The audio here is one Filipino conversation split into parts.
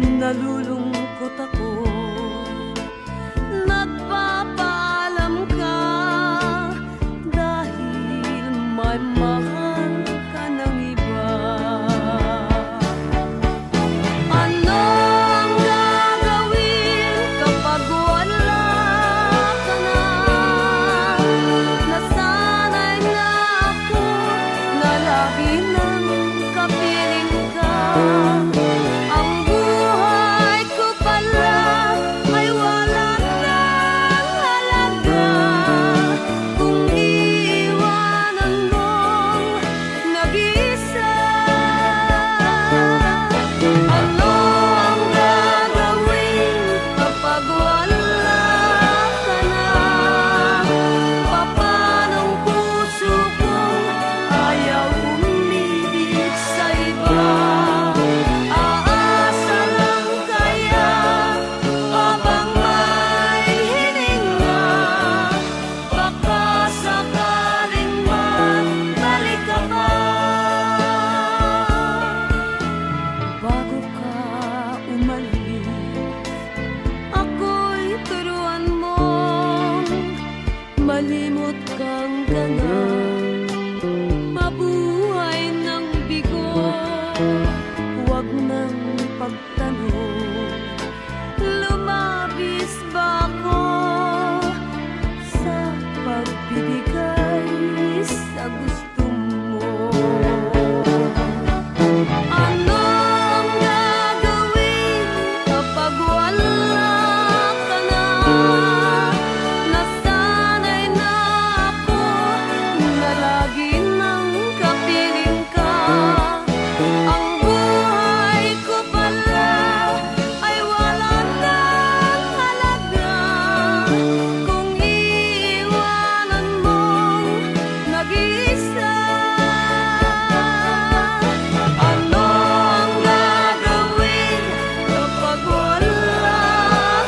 nalulungkot ako. Nagpapaalam ka dahil may mahal ka ng iba. Ano ang gagawin kapag wala ka na? Nasanay na ako na lagi nang kapiling ka. Ang buhay ko pala ay wala nang halaga kung iiwanan mong nag-iisa. Ano ang gagawin kapag wala ka na? Papanong puso kong ayaw umibig sa iba? Aasa lang kaya habang may hininga? Baka sakaling magbalik ka pa. Bago ka umalis, ako'y turuan mong malimot kang ganga, mabuhay ng bigo. Huwag nang pagtanong, lumabis ba ako sa pagbibigay sa gusto mo? Ano ang gagawin kapag wala ka na? Nasanay na ako na lagi nang kapiling ka. Ang buhay ko pala ay wala nang halaga kung iiwanan mong nag-iisa. Ano ang gagawin kapag wala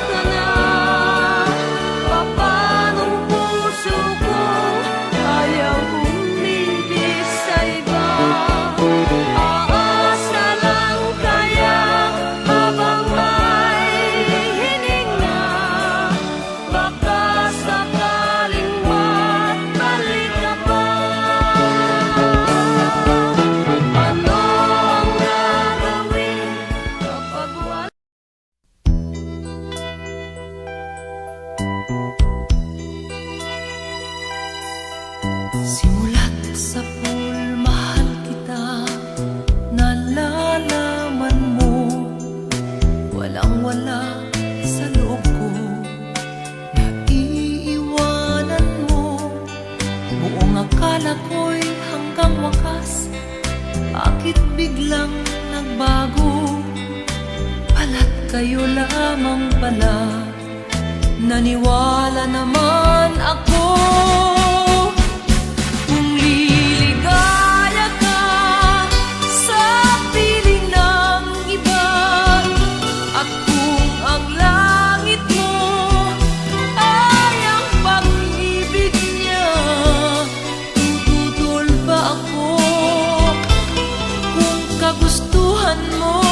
ka na? Papanong puso ko ayaw umibig sa iba? Aasa lang kaya habang may hininga? Baka sakaling magbalik ka pa. Ano ang gagawin kapag wala? Simula't sa pool, mahal kita, nalalaman mo, walang-wala sa loob ko, naiiwanan mo. Buong akala ko'y hanggang wakas, bakit biglang nagbago? Pala't kayo lamang pala, naniwala naman ako. Kung liligaya ka sa piling ng iba, at kung ang langit mo ay ang pag-ibig niya, tututol ba ako? Kung kagustuhan mo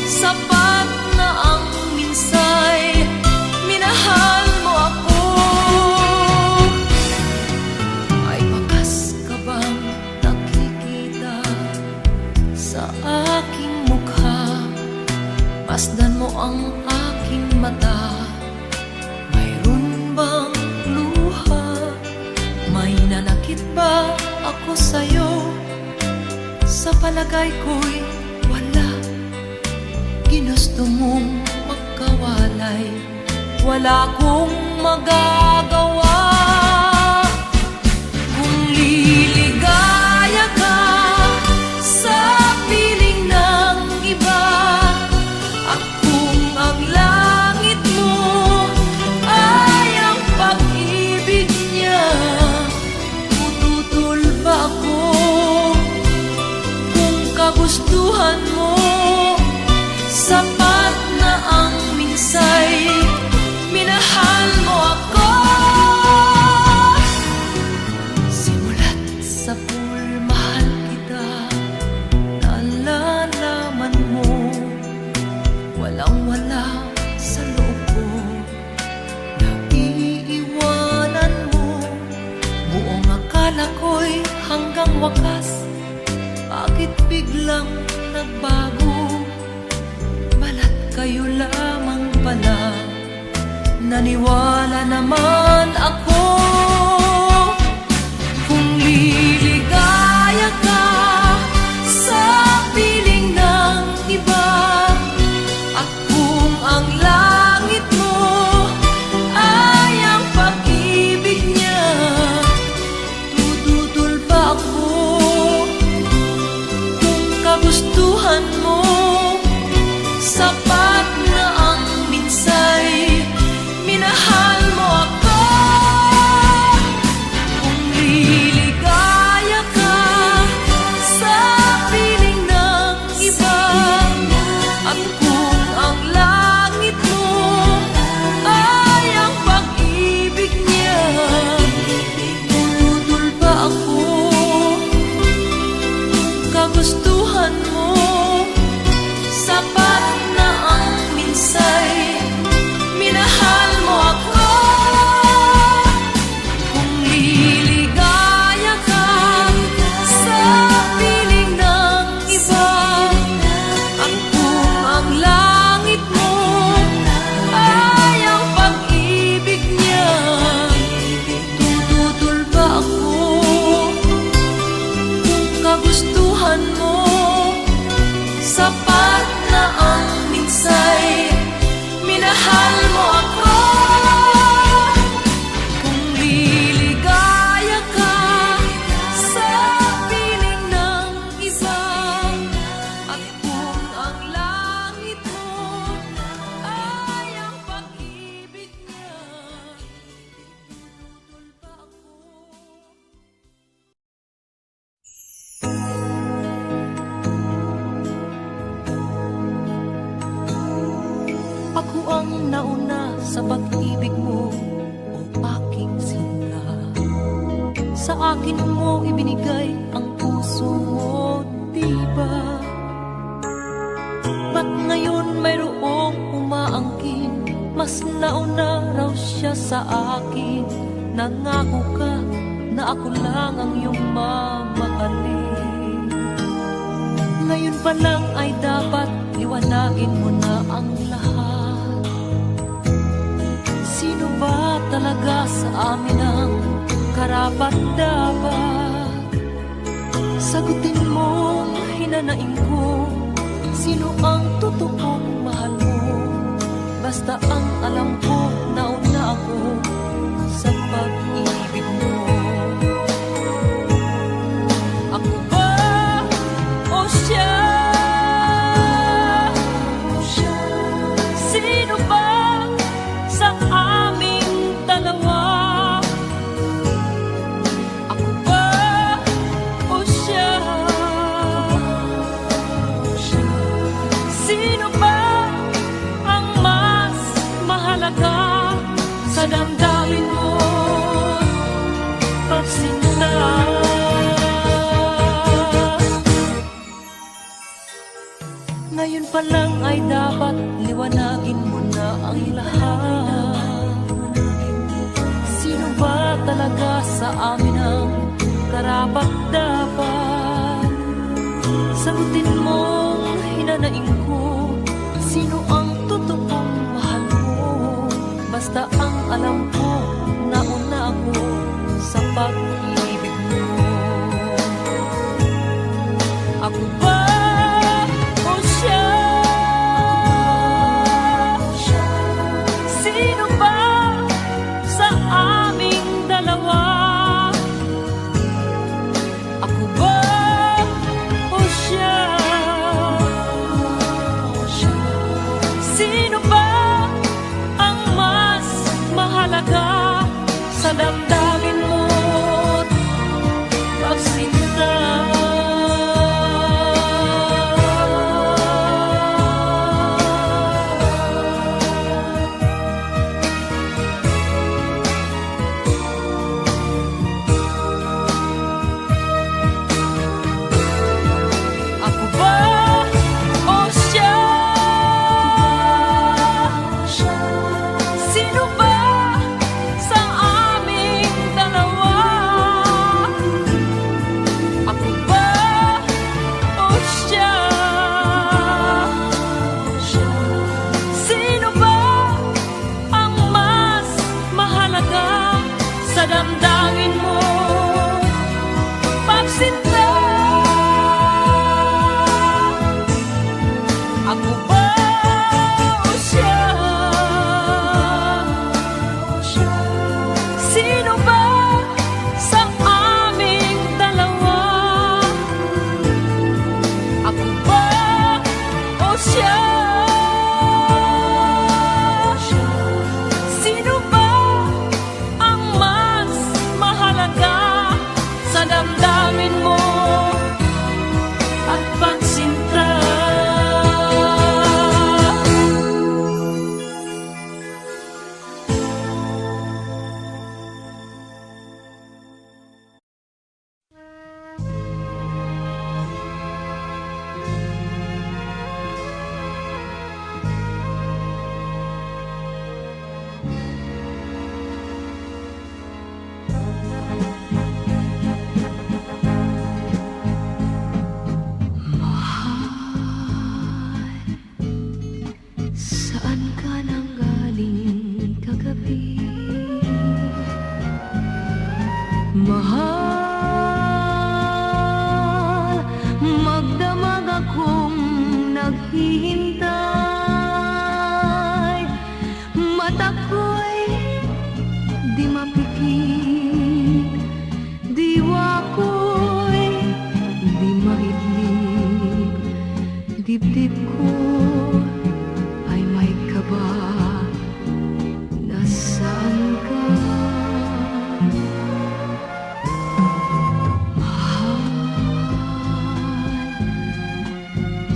sapat na ang minsay, minahal mo ako. Ay bakas ka bang nakikita sa aking mukha? Masdan mo ang aking mata, mayroon bang luha? May nanakit ba ako sa'yo? Sa palagay ko'y wala. Ginusto mong magkawalay, wala kong magagawa. Kung liligaya ka sa piling ng iba, at kung ang langit mo ay ang pag-ibig niya, tututol ba ako? Kung kagustuhan mo sapat na ang minsay, minahal mo ako. kayo lamang pala. Naniwala naman ako, kung liligaya ka sa piling ng iba, at kung ang langit mo ay ang pag-ibig niya, tututol ba ako kung kagustuhan mo? Sapat na ang minsay, minahal mo ako. Kung liligaya ka sa piling ng iba, at kung ang langit mo ay ang pag-ibig niya, tututol ba ako kung kagustuhan mo? Sapat na ang minsay, minahal mo ako. Kung liligaya ka sa piling ng iba, at kung ang langit mo ay ang pag-ibig niya, tututol ba ako kung kagustuhan mo? Sapat na ang minsay, minahal mo ako. Kung liligaya ka sa piling ng iba, at kung ang langit mo ay ang pag-ibig niya, tututol ba ako? Ako ang nauna sa pag-ibig mo, o aking sinta. Sa akin mo ibinigay ang puso mo, diba? Ba't ngayon mayroong umaangkin? Mas nauna raw siya sa akin. Nangako ka na ako lang ang iyong mamahalin. Ngayon pa lang ay dapat liwanagin mo na ang lahat. Sino ba talaga sa amin ang karapat-dapat? Sagutin mo, hinanaing ko, sino ang totoong mahal mo? Basta ang alam ko, nauna ako sa pag-ibig mo. Ako ba o siya? Sino ba sa aming dalawa? Ako ba o siya? Sino ba ang mas mahalaga sa damdamin mo, pagsinta? Ngayon pa lang ay dapat liwanagin mo na ang lahat. Sino ba talaga sa amin ang karapat-dapat? Sagutin mo, hinanaing ko, sino ang totoong mahal mo? Basta ang alam ko, nauna ako sa pag-ibig mo. Ako ba o siya? Sino ba sa aming dalawa? Ako ba o siya? Sino ba ang mas mahalaga sa damdamin mo't pagsinta? Ako ba o siya? Sino ba sa aming dalawa? Ako ba o siya? Saan ka nanggaling kagabi? Mahal, magdamag akong naghihintay. Mata ko'y di mapikit, diwa ko'y di maidlip. Dibdib ko ay may kaba, nasaan ka?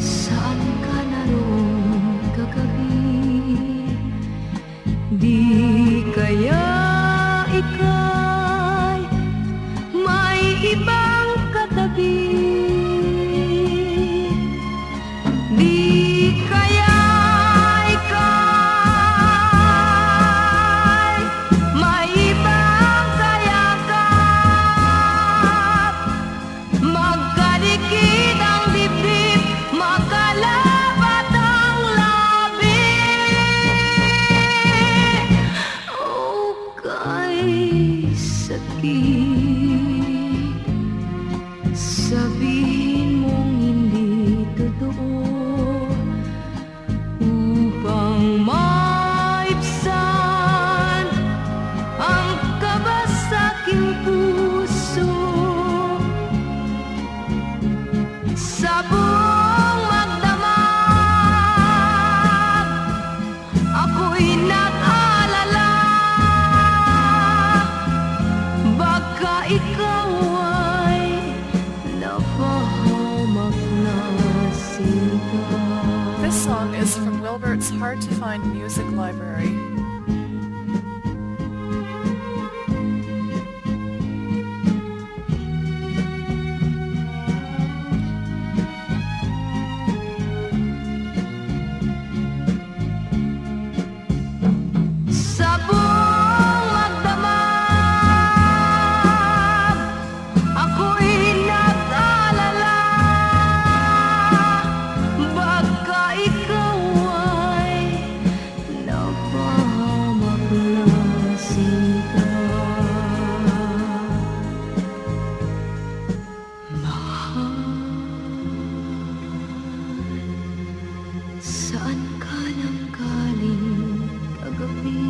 Saan ka naroon kagabi? Di kaya ika'y may ibang katabi? Di kaya ika'y may ibang kayakap? Magkadikit ang dibdib, magkalapat ang labi. O kay sakit, sabihin mong hindi totoo, upang maibsan ang kaba sa aking puso. Sa buong magdamag, ako'y nag-alala, baka ikaw ay napahamak na sinta. This song is from Wilbert's Hard to Find Music Library. Sa buong magdamag, ako'y nag-alala, baka ikaw ay napahamak na sinta. Mahal, saan ka nanggaling kagabi?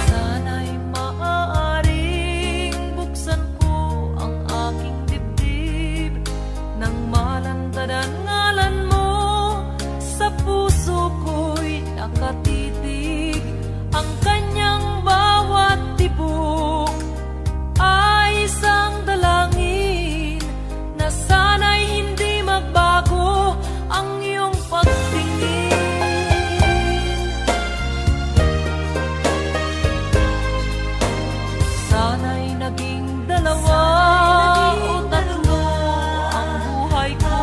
Sana'y maaaring buksan ko ang aking dibdib, nang malantad ang ngalan mo sa puso ko'y nakatitig. Ang kanyang bawat tibok ay isang dalangin, na sana'y hindi magbago ang iyong pagtingin. Sana'y naging dalawa o tatlo ang buhay ko,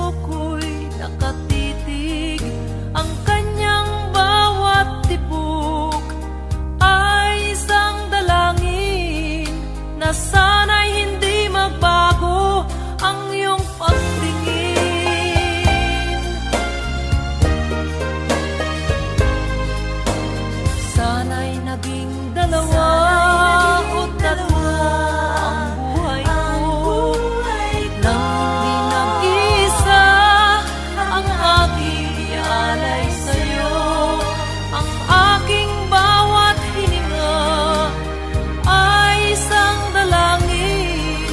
puso ko'y nakatitig. Ang kanyang bawat tibok ay isang dalangin na sana'y hindi magbago ang iyong pagtingin. Sana'y naging dalawa o tatlo ang buhay ko, nang di nag-isa ang aking ialay sa'yo. Ang aking bawat hininga ay isang dalangin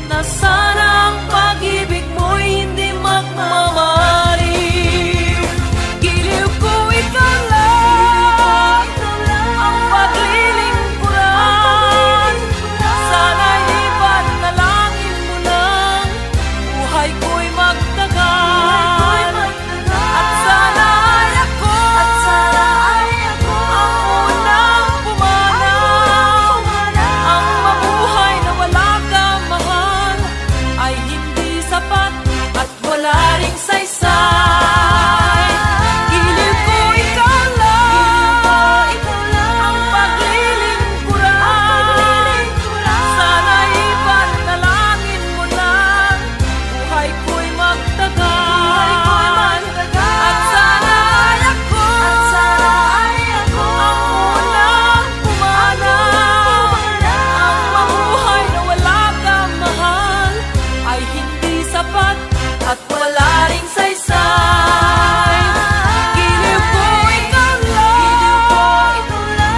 na sana ang pag-ibig mo'y hindi magmamaliw. Giliw ko ikaw lang, ang paglilingkuran. Sana'y ipanalangin mo lang, buhay ko'y magtagal. At sana ay ako ang unang pumanaw. Ang mabuhay na wala kang mahal ay hindi sapat at wala ring saysay. Giliw ko ikaw lang, ang paglilingkuran. Sana'y ipanalangin mo lang, buhay ko'y magtagal. At sana ay ako ang unang pumanaw. Ang mabuhay na wala kang mahal ay hindi sapat at wala ring saysay. Giliw ko ikaw lang,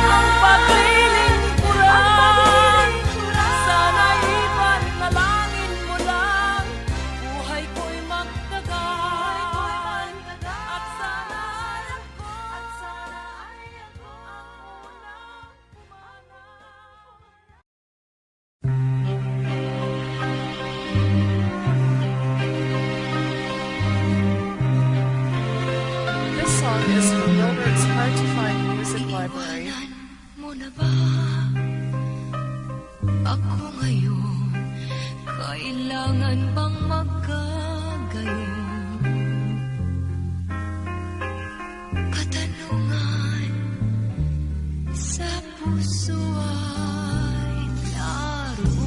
ang paglilingkuran. Sana'y ipanalangin mo lang, buhay ko'y magtagal. At sana ay ako ang unang pumanaw. This song is from Wilbert's Hard to Find Music Library. Iniwanan mo na ba ako ngayon? Kailangan bang magkagayon? Katanungan sa puso ay naroon.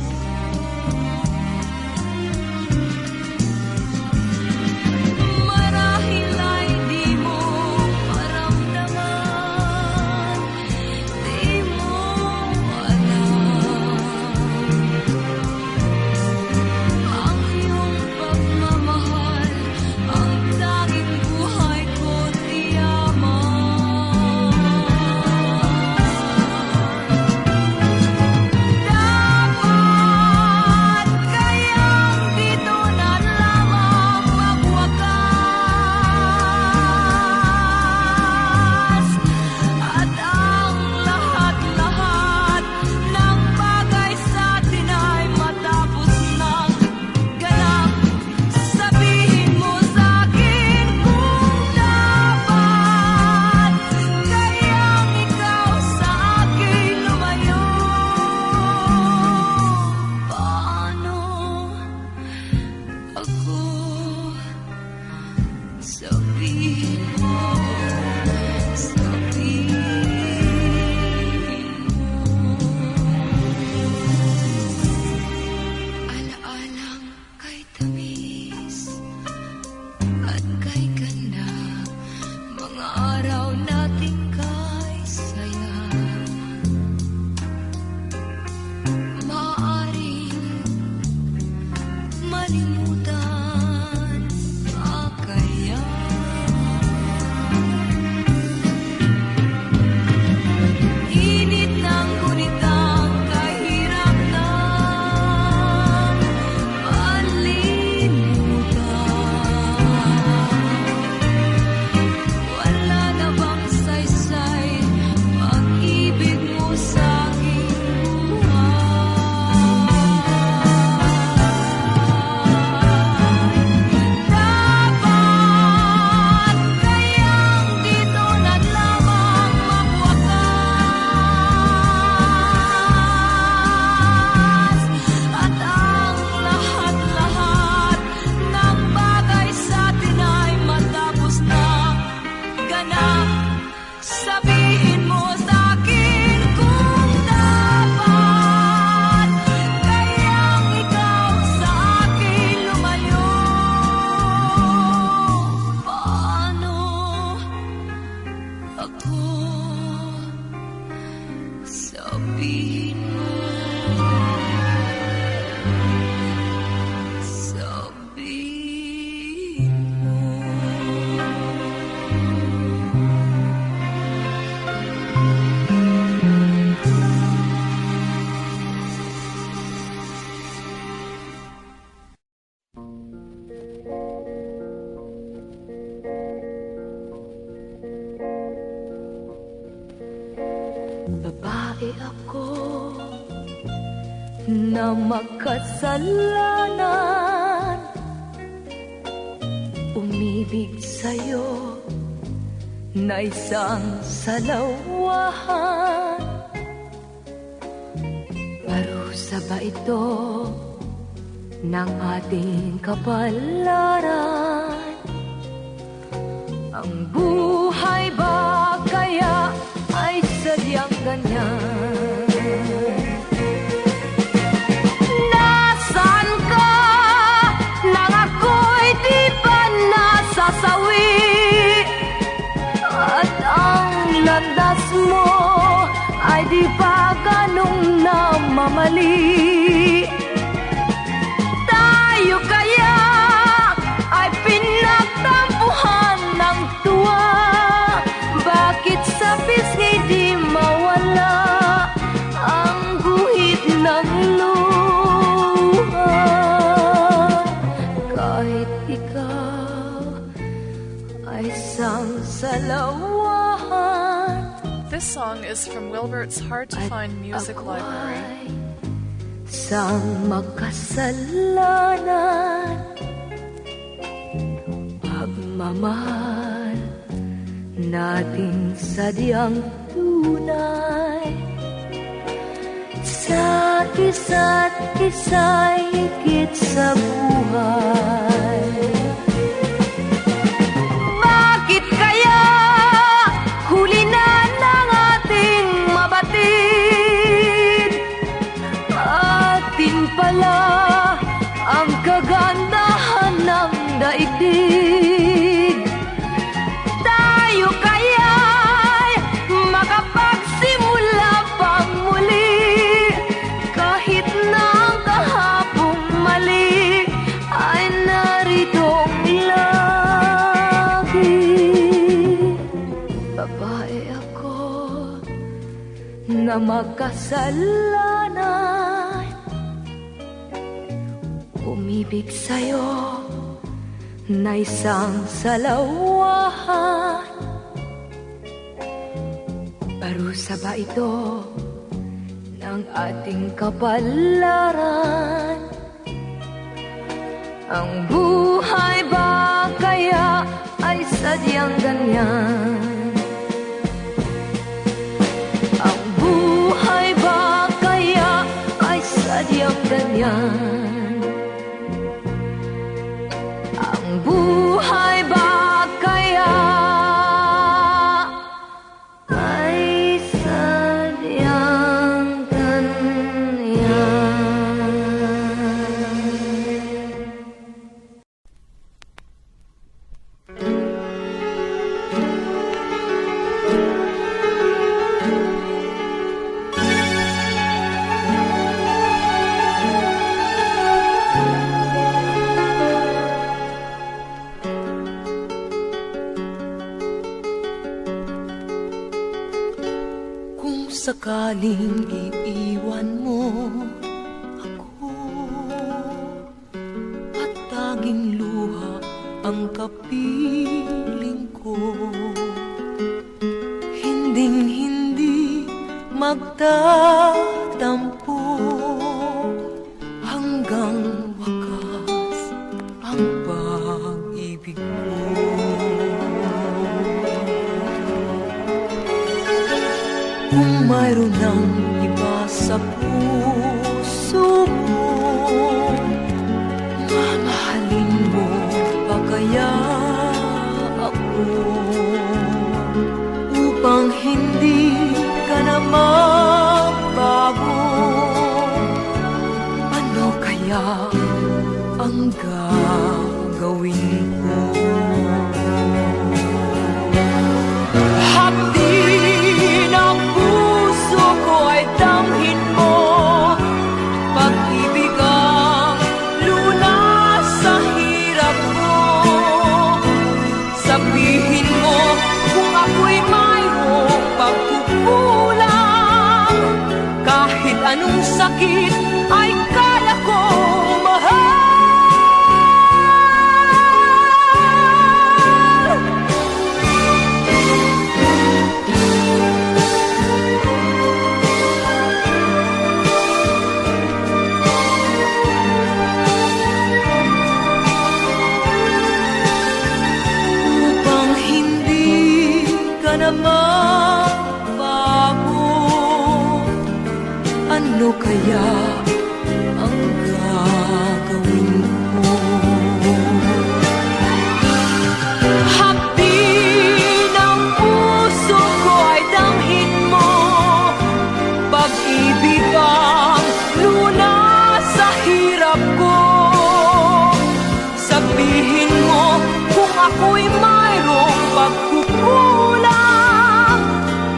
Marahil ay di mo maramdaman, di mo alam ang iyong pagmamahal, ang tanging buhay ko tiyaman. Dapat kayang dito na lamang magwakas, at ang lahat-lahat ng bagay sa atin ay matapos ng ganap. Sabihin mo sa'kin kung dapat kayang ikaw sa akin lumayo. Paano ako? Sabihin mo, alaalang kay tamis at kay ganda, mga araw nating kay saya. Maaaring malimutan pa kaya? Init ng gunitang kahirap ng palimutan. Babae ako na makasalanan, umibig sa'yo na isang salawahan. Parusa ba ito ng ating kapalaran? Ang buhay ba kaya ay sadyang ganyan? Nasaan ka nang ako'y di ba nasasawi? At ang landas mo ay di ba ganong namamali? Tayo kaya ay pinagtampuhan ng tuwa. Bakit sa pisngi di mawala ang guhit ng luha? Kahit ikaw ay isang salawahan. This song is from Wilbert's Hard to Find Music Library. Sang makasalanan, pagmamahal nating sadyang tunay, sa isa't isa'y higit sa buhay. Bakit kaya huli na ng ating mabatid? Atin pala ang kagandahan ng daigdig. Tayo kaya'y makapagsimula pang muli, kahit na ang kahapong mali ay naritong lagi. Babae ako na makasalanan, umibig sa'yo na isang salawahan. Parusa ba ito ng ating kapalaran? Ang buhay ba kaya ay sadyang ganyan? Ang buhay ba kaya ay sadyang ganyan? Ang buhay ba kaya ay sadyang ganyan? Kung sakaling iiwan mo ako at tanging luha ang kapiling ko, hinding-hindi magtatampo hanggang wakas ang pag-ibig mo. Kung mayroon ng iba sa puso mo, mamahalin mo pa kaya ako, upang hindi ka na magbago? Ano kaya ang gagawin ko? Hapdi ng puso ko ay damhin mo, pag-ibig ang lunas sa hirap mo. Sabihin mo kung ako'y mayroong pagkukulang, kahit anong sakit ay kaya kong mahal. kaya ang gagawin mo? Hapdi ng puso ko ay damhin mo, pag-ibig ang lunas sa hirap ko. Sabihin mo kung ako'y mayroong pagkukulang,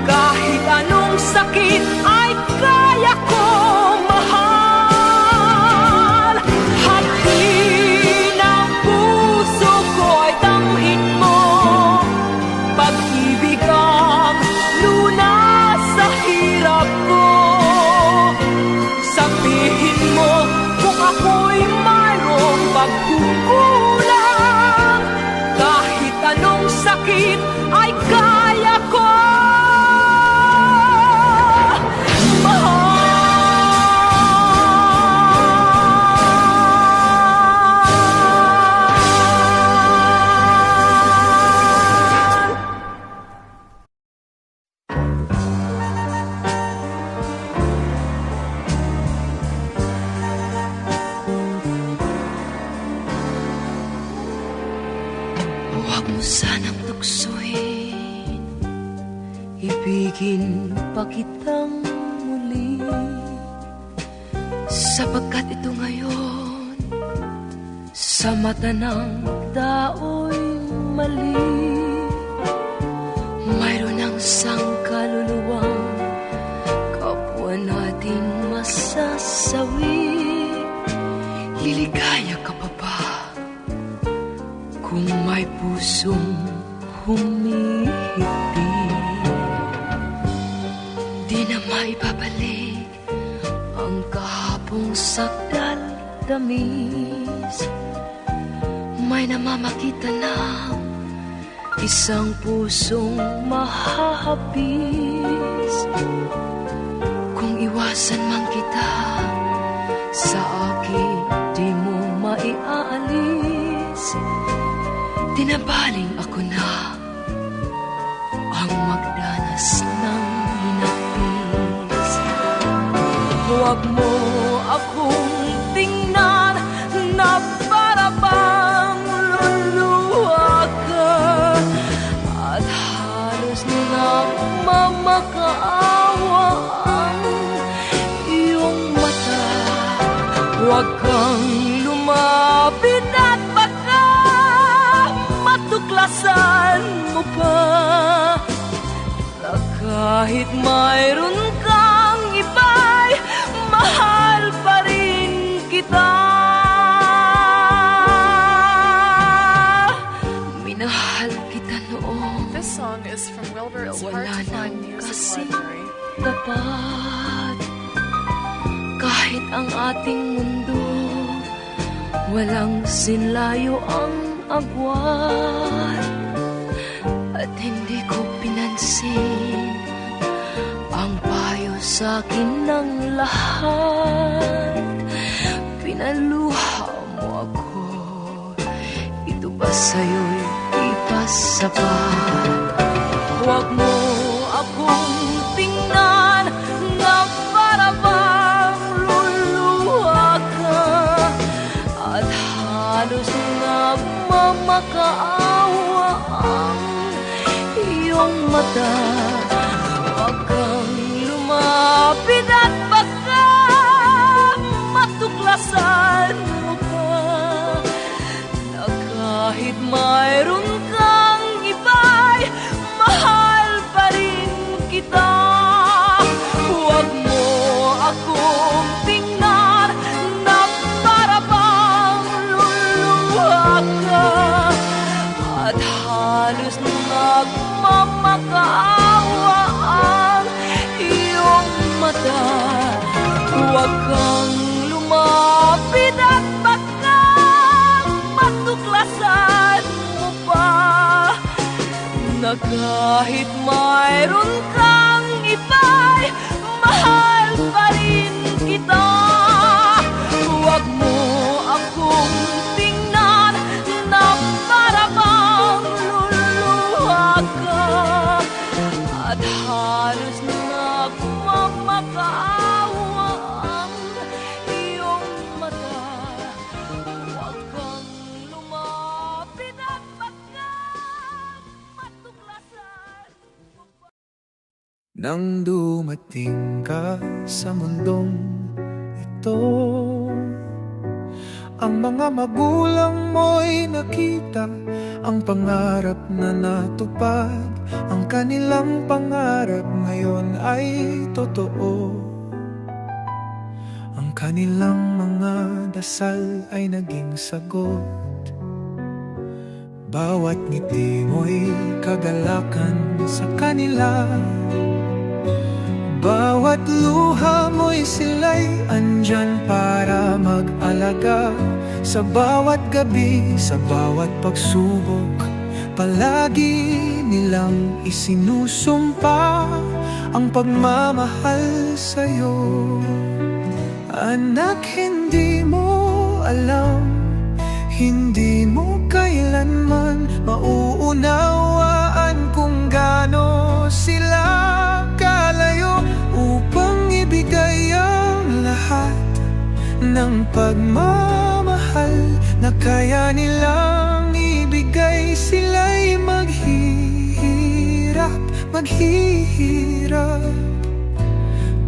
kahit anong sakit ay kaya ko mahal. Hati ng puso ko ay damhin mo, pag-ibig ang lunas sa hirap ko. Sabihin mo kung ako'y mayroong pagkukulang, kahit anong sakit ay kaya ko Huwag mo sanang tuksoin, ibigin pa kitang muli, sapagkat ito ngayon sa mata ng tao'y mali. Mayroon ang sangkaluluwang kapwa natin masasawi. Liligaya ka pa ba kung may pusong humihiti? Di na maibabalik ang kahapong sakdal tamis. May namamakita ng isang pusong mahahapis. Kung iwasan man kita, sa akin di mo maiaalis. Tinabaling ako na ang magdanas ng hinapis. Huwag mo akong tingnan na para bang luluha ka, at halos nagmamakaawa ang iyong mata. Huwag kang lumapit at baka matuklasan mo pa na kahit mayroon kang iba'y mahal pa rin kita. Minahal kita noon. This song is from Wilbert's Wala Hard to Find nang Music kasi Library. tapat, kahit ang ating mundo walang sinlayo ang agwat. At hindi ko pinansin ang payo sa'kin ng lahat. Pinaluha mo ako, ito ba sa'yo'y ipasapat? Huwag mo akong tingnan na para bang luluha ka, at halos nagmamakaawa ang iyong mata. Huwag kang lumapit at baka matuklasan mo pa na kahit mayroon kang iba'y mahal pa rin kita. Huwag mo akong tingnan na para bang luluha ka, at halos nagmamakaawa ang iyong mata. Huwag kang lumapit at baka matuklasan mo pa na kahit mayroon kang iba'y mahal pa rin kita. Huwag mo akong tingnan na para bang luluha ka, at halos nagmamakaawa ang Nang dumating ka sa mundong ito, ang mga magulang mo'y nakita ang pangarap na natupad. Ang kanilang pangarap ngayon ay totoo. Ang kanilang mga dasal ay naging sagot. Bawat ngiti mo'y kagalakan sa kanila. Bawat luha mo'y sila'y andyan para mag-alaga. Sa bawat gabi, sa bawat pagsubok, palagi nilang isinusumpa ang pagmamahal sa'yo. Anak, hindi mo alam, hindi mo kailanman mauunawaan kung gaano sila kalayo upang ibigay ang lahat ng pagmamahal na kaya nilang ibigay. Sila'y maghihirap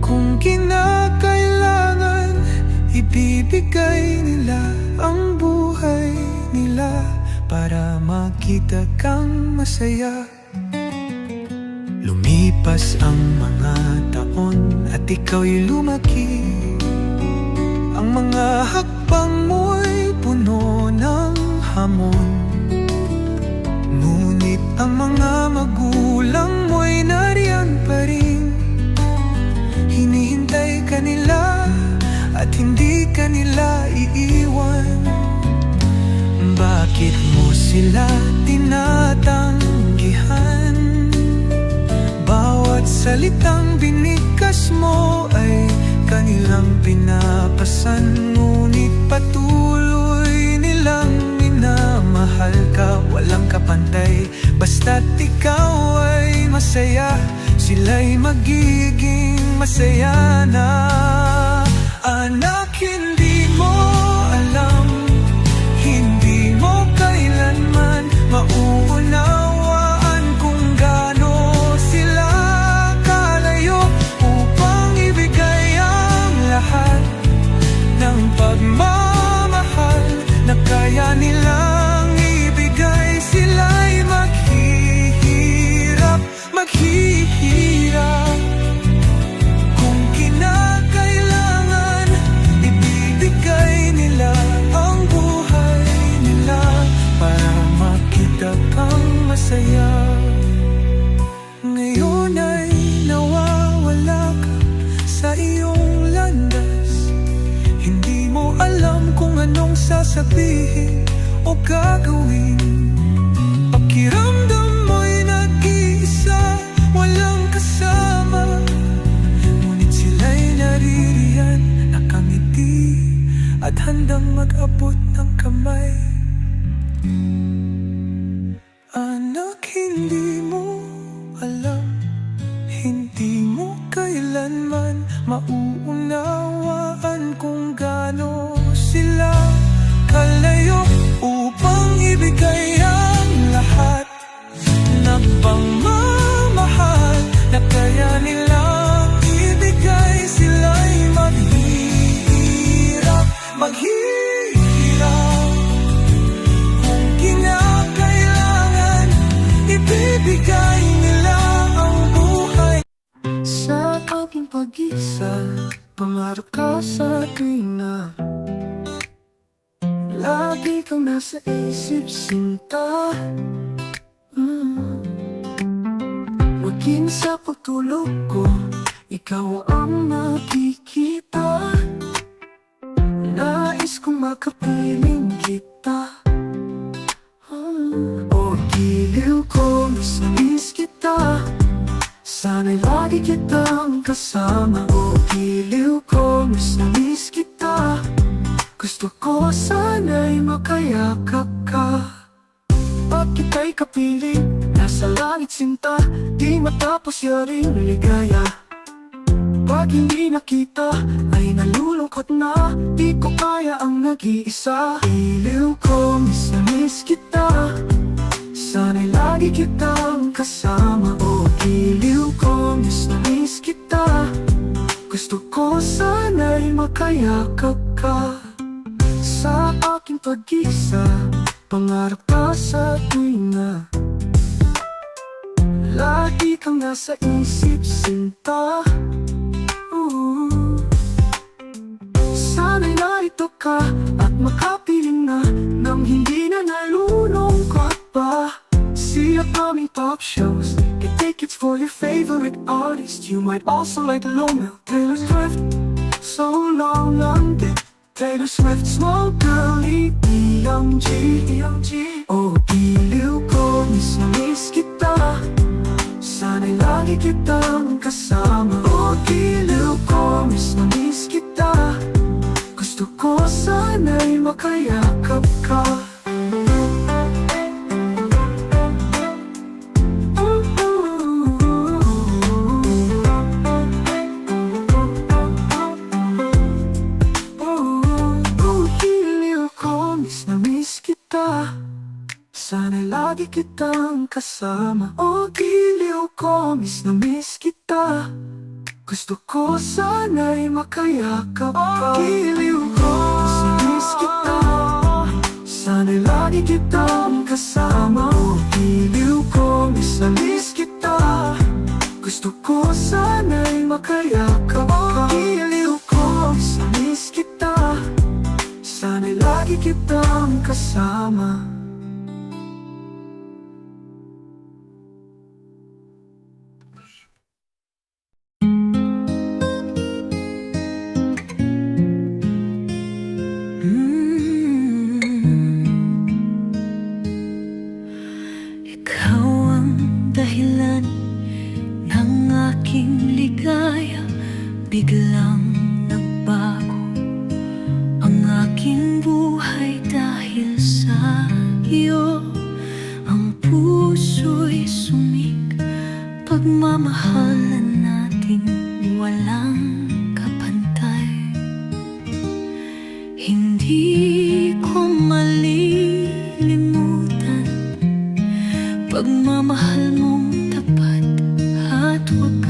kung kinakailangan, ibibigay nila ang buhay nila para makita kang masaya. Lumipas ang mga taon at ikaw'y lumaki. Ang mga hakbang mo'y puno ng hamon, ngunit ang mga magulang mo'y nariyan pa rin. Hinihintay ka nila at hindi ka nila iiwan. Bakit mo sila tinatanggihan? Bawat salitang binigkas mo ay kanilang pinapasan, ngunit patuloy nilang minamahal ka. Walang kapantay, basta't ikaw ay masaya, sila'y magiging masaya na. Anak, hindi mo alam, hindi mo kailanman mauunawaan kung gaano sila kalayo upang ibigay ang lahat ng pagmamahal na kaya nilang ibigay. Sila'y maghihirap kung kinakailangan, ibibigay nila ang buhay nila para makita kang masaya. Ngayon ay nawawala ka sa iyong landas, hindi mo alam kung anong sasabihin o gagawin. Pakiramdam mo'y nag-iisa, walang kasama, ngunit sila'y naririyan, nakangiti at handang mag-abot ng kamay. Anak, hindi mo alam, hindi mo kailanman mauunawaan kung gaano sila kalayo upang ibigay ang lahat ng pagmamahal na kaya nilang ibigay. Sila'y maghihirap kung kinakailangan, ibibigay nila ang buhay. Sa aking pag-isa, pangarap ka sa akin na lagi kang nasa isip, sinta. Maging sa pagtulog ko, ikaw ang nakikita. Nais kong makapiling kita. O giliw ko, miss kita. Sana'y lagi kitang kasama. O giliw ko, miss kita. Gusto ko sana'y makayakap ka. Pag kita'y kapiling, nasa langit sinta, di matapos yaring ligaya. Pag hindi nakita, ay nalulungkot na, di ko kaya ang nag-iisa. Iliw ko, miss kita. Sana'y lagi lagi kitang kasama. O giliw ko, miss na miss kita. Gusto ko sana'y makayakap ka sa aking pag-isa, pangarap pa sa tuwina. Lagi kang nasa isip, sinta. Sana'y narito ka at makapiling na nang hindi na nalulungkot pa. See your aming pop shows, get tickets for your favorite artist. You might also like Lomel, Taylor Swift. So long lang din Taylor Swift, small girlie, EMG. Oh, giliw ko, miss na miss kita. Sana'y lagi kitang kasama. Oh, giliw ko, miss na miss kita. Gusto ko sana'y makayakap ka. Sana'y lagi kitang kasama. O giliw ko, miss na miss kita. Gusto ko sana'y makayakap ka. O giliw ko, miss na miss kita. Sana'y lagi kitang kasama. O giliw ko, miss na miss kita. Gusto ko sana'y makayakap ka. O giliw ko, miss na miss kita. Sana'y lagi kitang kasama. Biglang nagbago ang aking buhay dahil sa iyo. Ang puso'y sumik, pagmamahalan natin walang kapantay. Hindi ko malilimutan pagmamahal mong tapat at wagas.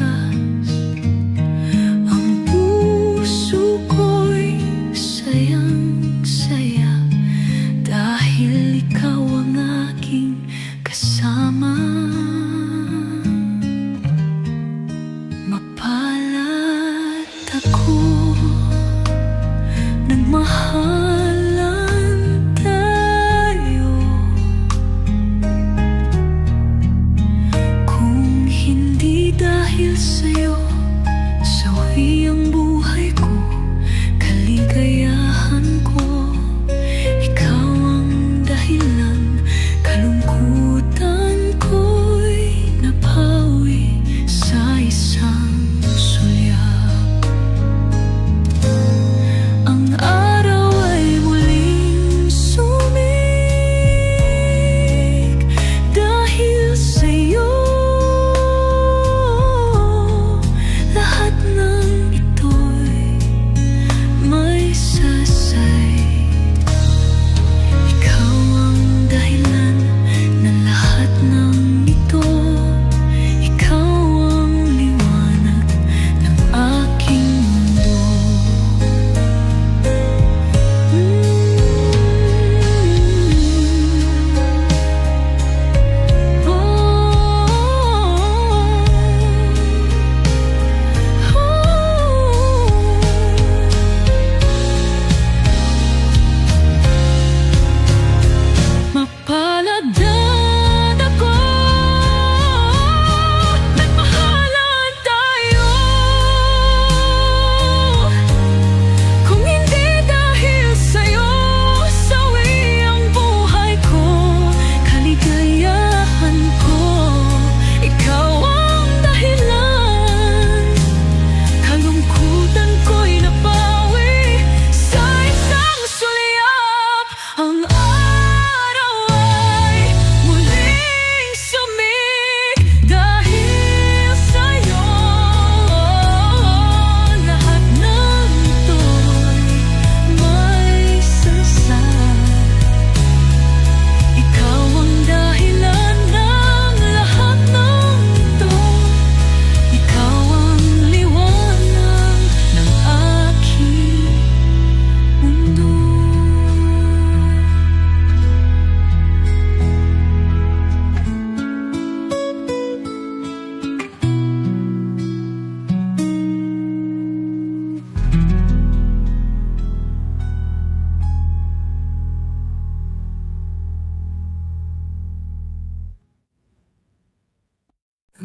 Lahat ng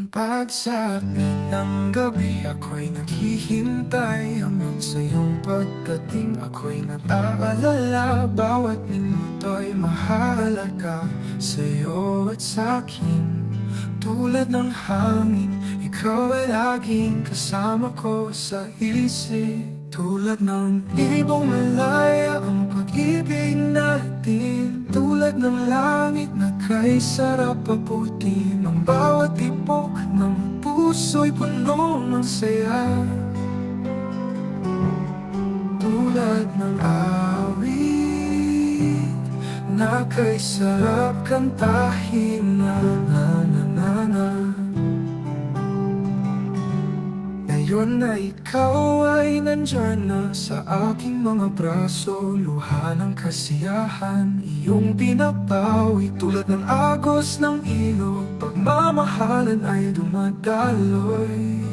pagsapit ng gabi, ako'y naghihintay hanggang sa iyong pagdating. Ako'y nag-aalala, bawat minuto'y mahalaga sa'yo at sa'kin. Tulad ng hangin, ikaw ay laging kasama ko sa isip. Tulad ng ibong malaya ang pag-ibig natin. Tulad ng langit na kay sarap abutin. Ang bawat tipok ng puso'y puno ng saya. Tulad ng awit na kay sarap kantahin. Na na na na na. Ngayon na ikaw ay nandyan na sa aking mga braso, luha ng kasiyahan, iyong pinapawi tulad ng agos ng ilog. Pagmamahalan ay dumadaloy,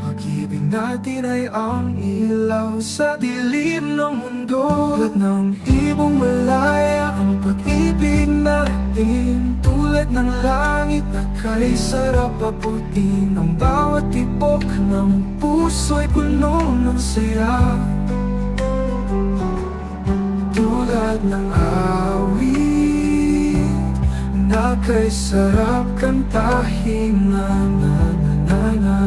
pag-ibig natin ay ang ilaw sa dilim ng mundo. Tulad ng ibong malaya ang pag-ibig natin. Tulad ng langit na kay sarap abutin. Ang bawat tipok ng puso'y puno ng saya. Tulad ng awit na kay sarap kantahin. Na na na na na.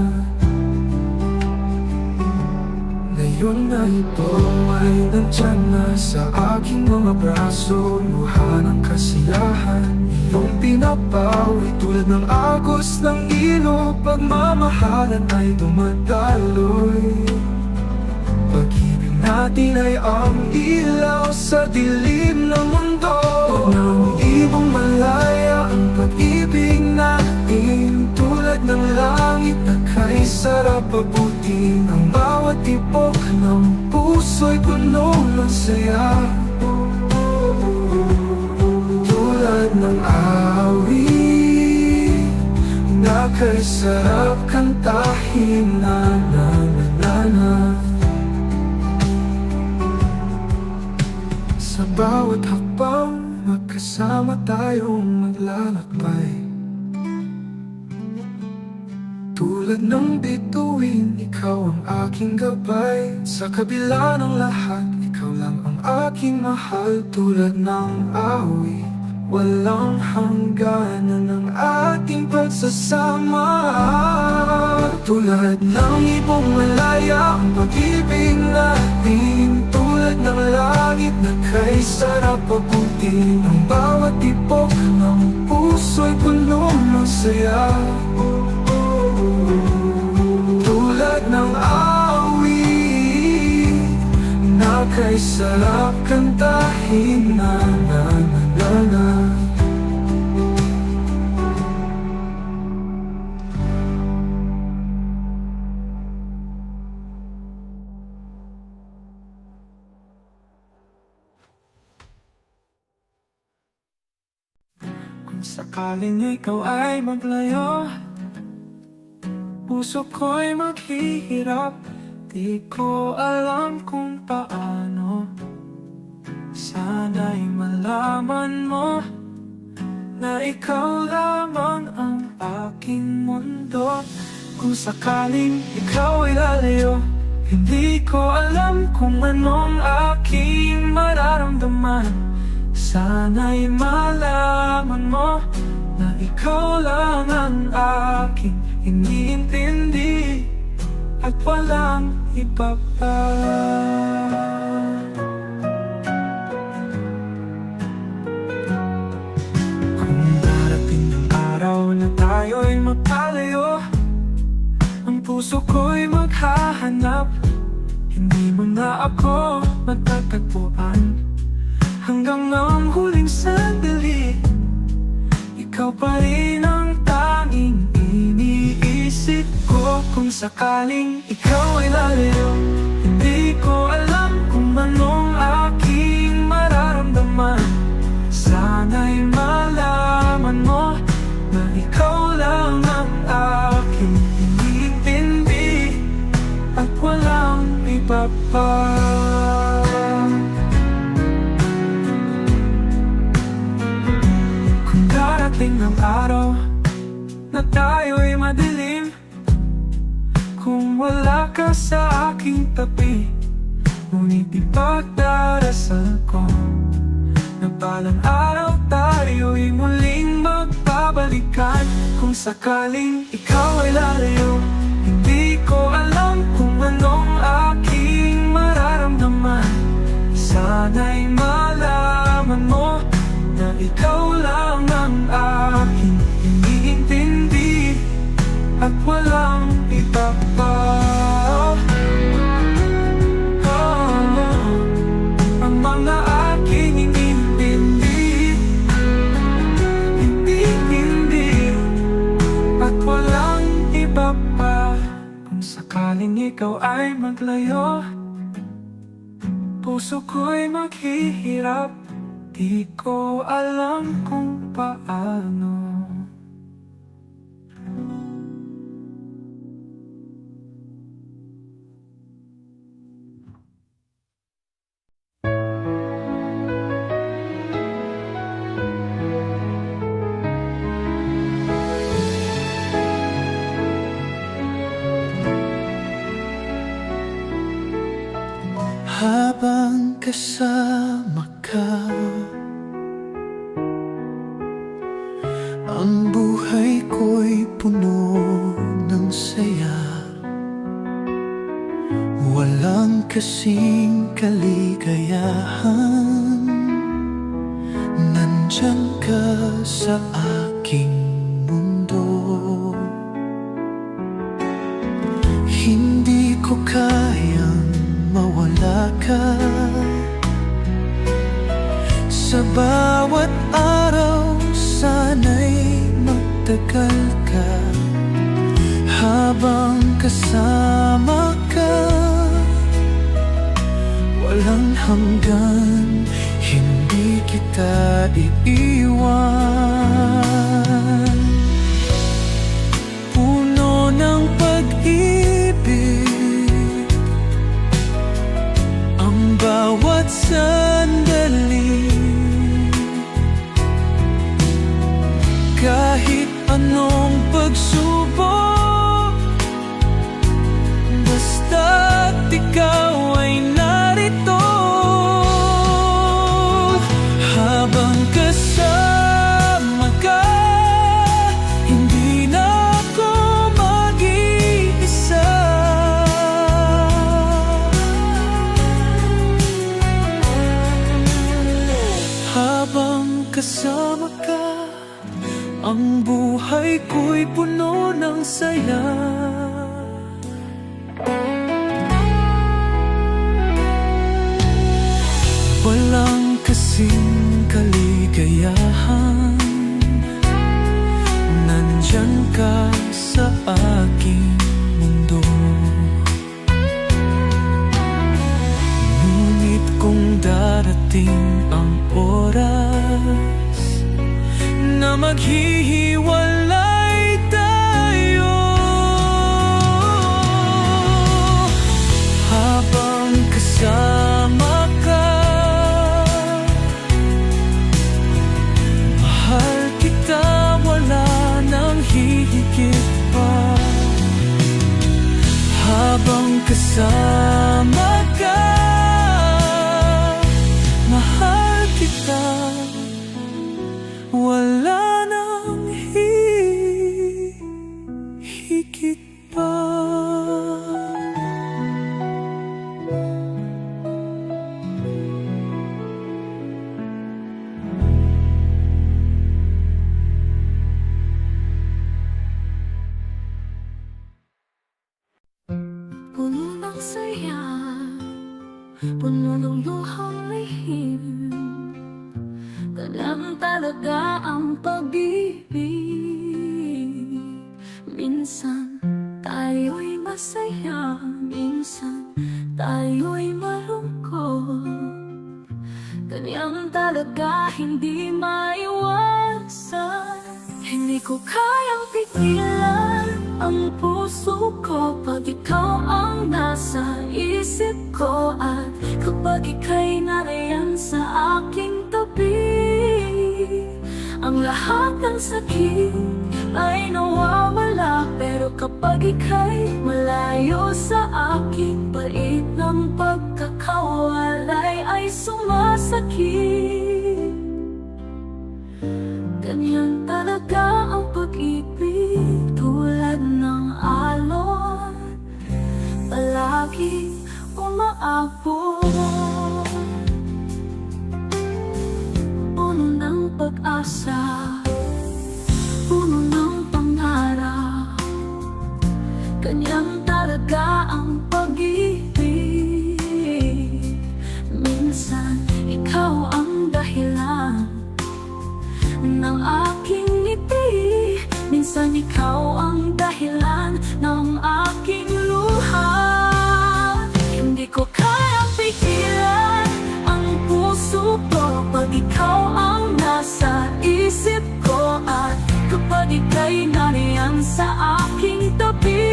Ngayon na ito ay nandyan na sa aking mga braso, luha ng kasiyahan, iyong pinapawi tulad ng agos ng ilog. Pagmamahalan ay dumadaloy, pag-ibig natin ay ang ilaw sa dilim ng mundo. Tulad ng ibong malaya ang pag-ibig natin. Tulad ng langit na kay sarap abutin. Ang bawat tipok ng puso'y puno ng saya. Tulad ng awit na kay sarap kantahin. Na na na na na. Sa bawat hakbang magkasama tayong maglalakbay. Tulad ng bituin, ikaw ang aking gabay. Sa kabila ng lahat, ikaw lang ang aking mahal. Tulad ng awit, walang hangganan ng ating pagsasama. Tulad ng ibong malaya ang pag-ibig natin. Tulad ng langit na kay sarap abutin. Ang bawat tipok ng puso'y puno ng saya. Tulad ng awit na kay sarap kantahin. Na na na na na. Kung sakaling ikaw ay maglayo, puso ko'y maghihirap. Di ko alam kung paano. Sana'y malaman mo na ikaw lamang ang aking mundo. Kung sakaling ikaw ay lalayo, hindi ko alam kung anong aking mararamdaman. Sana'y malaman mo na ikaw lang ang aking iniintindi at walang iba pa. Kung darating ng araw na tayo'y magpalayo, ang puso ko'y maghahanap. Hindi mo na ako matatagpuan. Hanggang ang huling sandali, ikaw pa rin ang tanging iniisip ko. Kung sakaling ikaw ay lalayo, hindi ko alam kung anong aking mararamdaman. Sana'y malaman mo na ikaw lang ang aking iniintindi at walang iba pa. Kung darating ang araw na na tayo'y madilim kung wala ka sa aking tabi. Ngunit ipagdarasal ko na balang araw tayo'y muling magbabalikan. Kung sakaling ikaw ay lalayo, hindi ko alam kung anong aking mararamdaman. Sana'y malaman mo na ikaw lang ang aking iniintindi at walang iba pa. Ang mga aking iniintindi, hindi at walang iba pa. Kung sakaling ikaw ay maglayo, puso ko'y maghihirap, di ko alam kung paano. Habang kasama ka, ang buhay ko'y puno ng saya. Walang kasing kaligayahan, nandyan ka sa aking mundo. Hindi ko kayang mawala ka. Sa bawat araw sana'y magtagal ka. Habang kasama ka, walang hanggan, hindi kita iiwan. Puno ng pag-ibig ang bawat sandali. Kahit anong pagsubok, basta't ikaw ay narito. Habang kasama ka, hindi na ako mag-iisa. Habang kasama ka, ang buhay ko'y puno ng saya. Walang kasing kaligayahan, nandyan ka sa aking mundo. Ngunit kung darating ang oras na maghihiwalay tayo, habang kasama ka, mahal kita, wala nang hihigit pa. Habang kasama ka, mahal kita, wala nang hihigit pa. Puno ng saya, puno ng luhang lihim. Ganyan talaga ang pag-ibig. Minsan tayo'y masaya, minsan tayo'y malungkot. Ganyan talaga, hindi maiwasan. Hindi ko kayang pigilan ang puso ko pag ikaw ang nasa isip ko. At kapag ika'y nariyan sa aking tabi, ang lahat ng sakit ay nawawala. kapag ika'y malayo sa akin, pait ng pagkakawalay ay sumasakit. Ganyan talaga ang pag-ibig, tulad ng alon, palaging umaabot. Puno ng pag-asa, puno ng pangarap. Ganyan talaga ang pag-ibig. Minsan, ikaw ang dahilan ng aking ngiti. Minsan, ikaw ang dahilan ng aking luha. Hindi ko kayang pigilan ang puso ko pag ikaw ang nasa isip ko, at kapag ika'y nariyan sa aking tabi,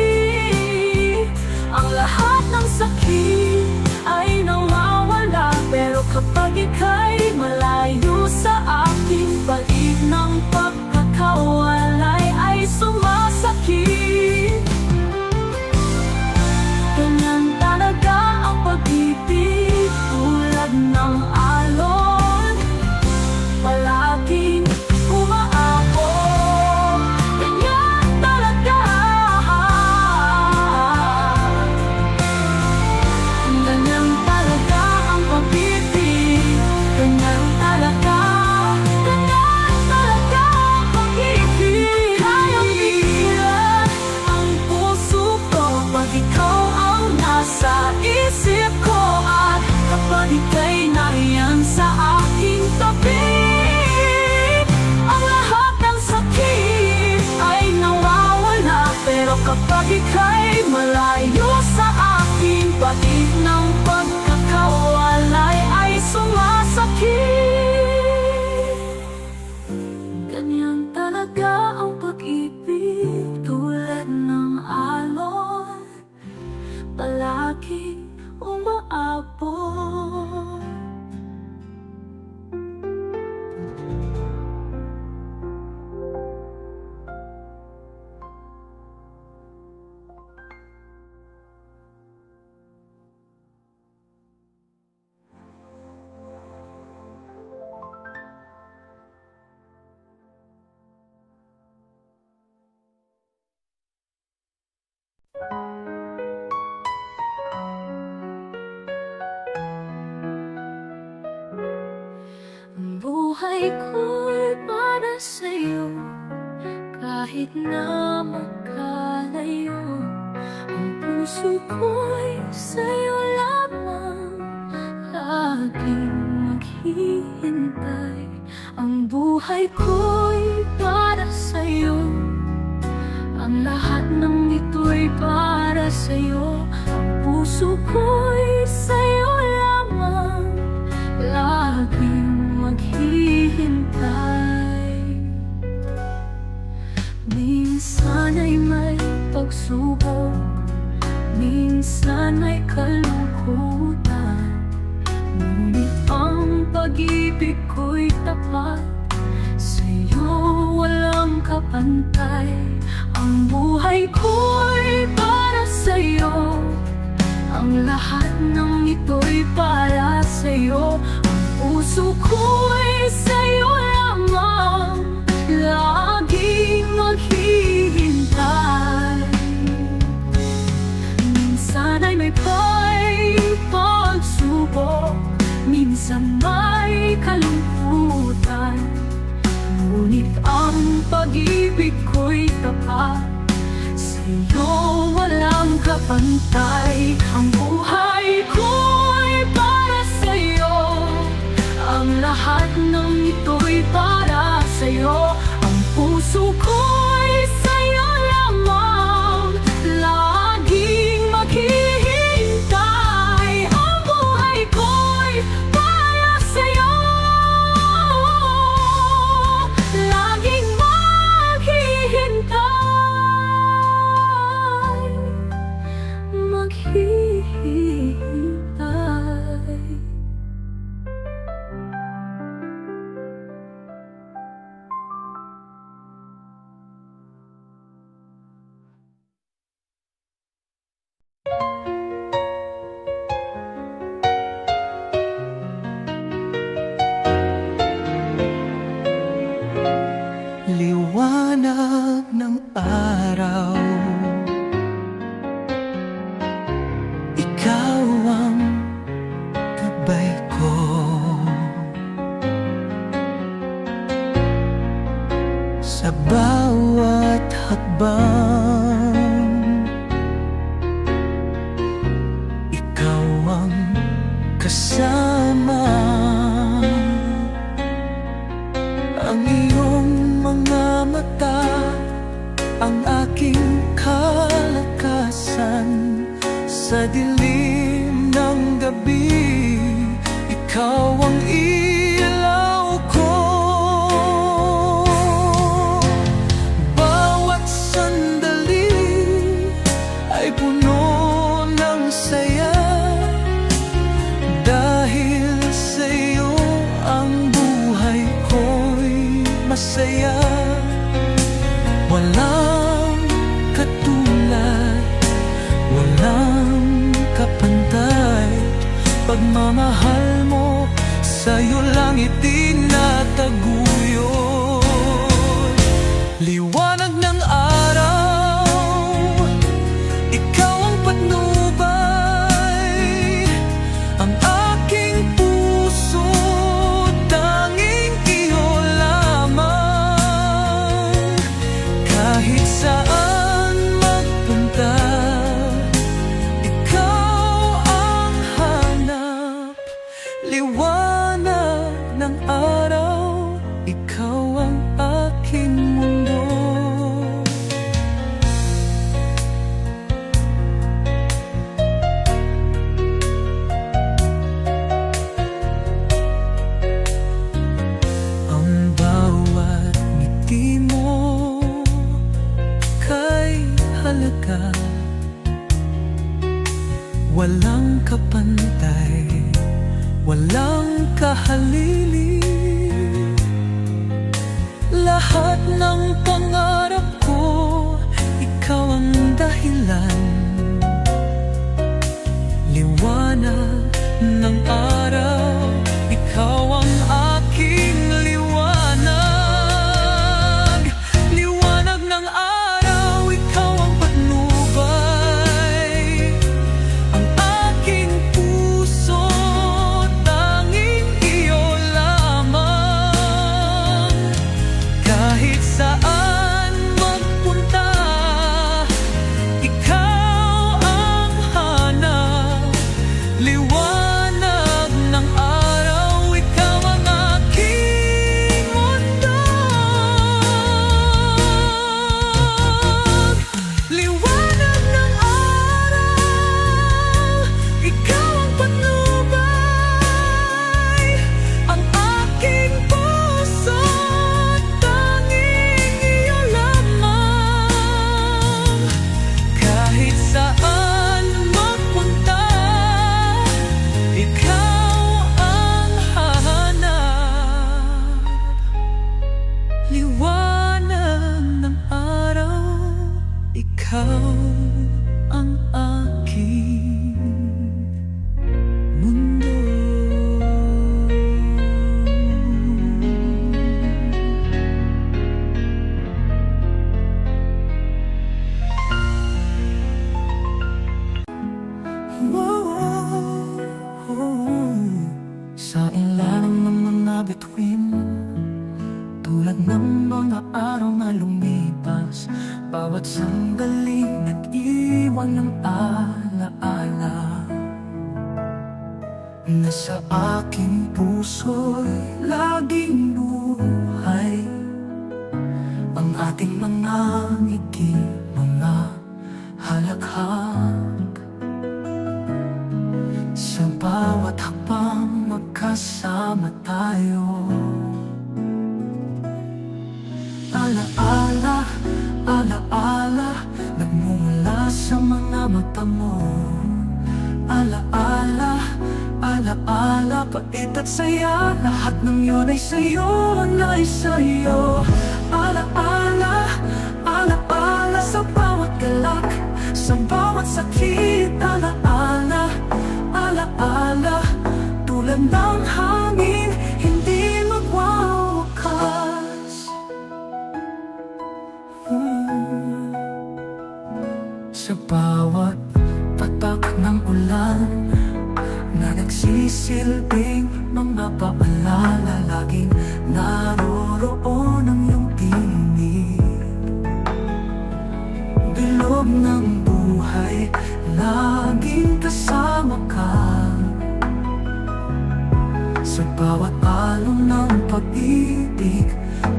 ang lahat ng sakit ay nawawala. Pero kapag ika'y malayo sa akin, balik ng pagkakawalay ay sumasakit. Ganyan talaga ang pag-ibig, tulad ng alon, palaging umaabot. Ganyan talaga. Ganyan talaga ang pag-ibig. Ganyan talaga. Ganyan talaga ang pag-ibig. Kayang pigilan ang puso ko pag ikaw ang nasa isip ko, at kapag ika'y nariyan sa aking tabi, ang lahat ng sakit ay nawawala. Pero kapag ika'y malayo sa akin, pati ng pagkakawalay ay sumasakit. Ganyan talaga ang pag-ibig, tulad ng alon, palagi umaabot. Ang buhay ko'y para sa'yo, kahit na magkalayo. Ang puso ko'y sa'yo lamang, laging maghihintay. Ang buhay ko'y para sa'yo, ang lahat ng ito'y para sa'yo. Ang puso ko'y sa'yo lamang, laging maghihintay. Minsan ay may pagsubok, minsan ay kalungkutan, ngunit ang pag-ibig ko'y tapat, sa'yo walang kapantay. Ang buhay ko'y para sa'yo, ang lahat ng ito'y para sa'yo. Ang puso ko'y sa'yo lamang, laging maghihintay. Minsan ay may pagsubok, minsan may kalungkutan, ngunit ang pag-ibig ko'y tapat, sa'yo walang kapantay. Ang buhay ko'y para sa'yo, ang lahat ng ito'y para sa'yo. Ang puso ko'y sa'yo lamang, laging maghihintay. Ang buhay ko'y para sa'yo, laging maghihintay, maghihintay. liwanag ng araw. Ikaw ang gabay ko. Sa bawat hakbang, ikaw ang kasama. Ang iyong mga mata, ang aking kalakasan. Sa dilim ng gabi, ikaw ang ilaw ko. Bawat sandali ay puno ng saya, dahil sa'yo ang buhay ko'y masaya. Walang katulad, walang kapantay. Pagmamahal mo, sa'yo lang itinataguyod. Liwanag ng araw, ikaw ang patnubay. Ang aking puso, tanging iyo lamang. Kahit saan magpunta, ikaw ang hanap. Liwanag ng araw, ikaw ang aking mundo. Ang bawat ngiti mo kay halaga, walang kapantay, walang kahalili. Lahat ng pangarap ko, ikaw ang dahilan. Liwanag ng araw, ikaw ang aking liwanag. Liwanag ng araw, ikaw ang patnubay. Ang aking puso, tanging iyo lamang. Kahit saan magpunta, ikaw ang hanap. Liwanag ng araw, ikaw ang aking mundo. Liwanag ng araw, ikaw ang patnubay. Ang aking puso, tanging iyo lamang. Kahit saan magpunta, ikaw ang hahanap. Liwanag ng araw, ikaw ang aking mundo. Sa ilalim ng mga bituin, tulad ng mga araw na lumipas, bawat sandali nag-iwan ng alaala. Na sa aking puso'y laging buhay ang ating mga ngiti, mga halakhak. Sa bawat hakbang magkasama tayo. Alaala, alaala, nagmumula sa mga mata mo. Alaala, alaala, pait at saya, lahat ng yun ay sa'yo, ay sa'yo. Alaala, alaala, sa bawat galak, sa bawat sakit. Alaala, alaala, tulad ng hangin, hindi magwawakas. sa bawat patak ng ulan na nagsisilbing mga paalala. Laging naroroon ang iyong tinig, bilog ng buhay, laging kasama ka. Sa bawat alon ng pag-ibig,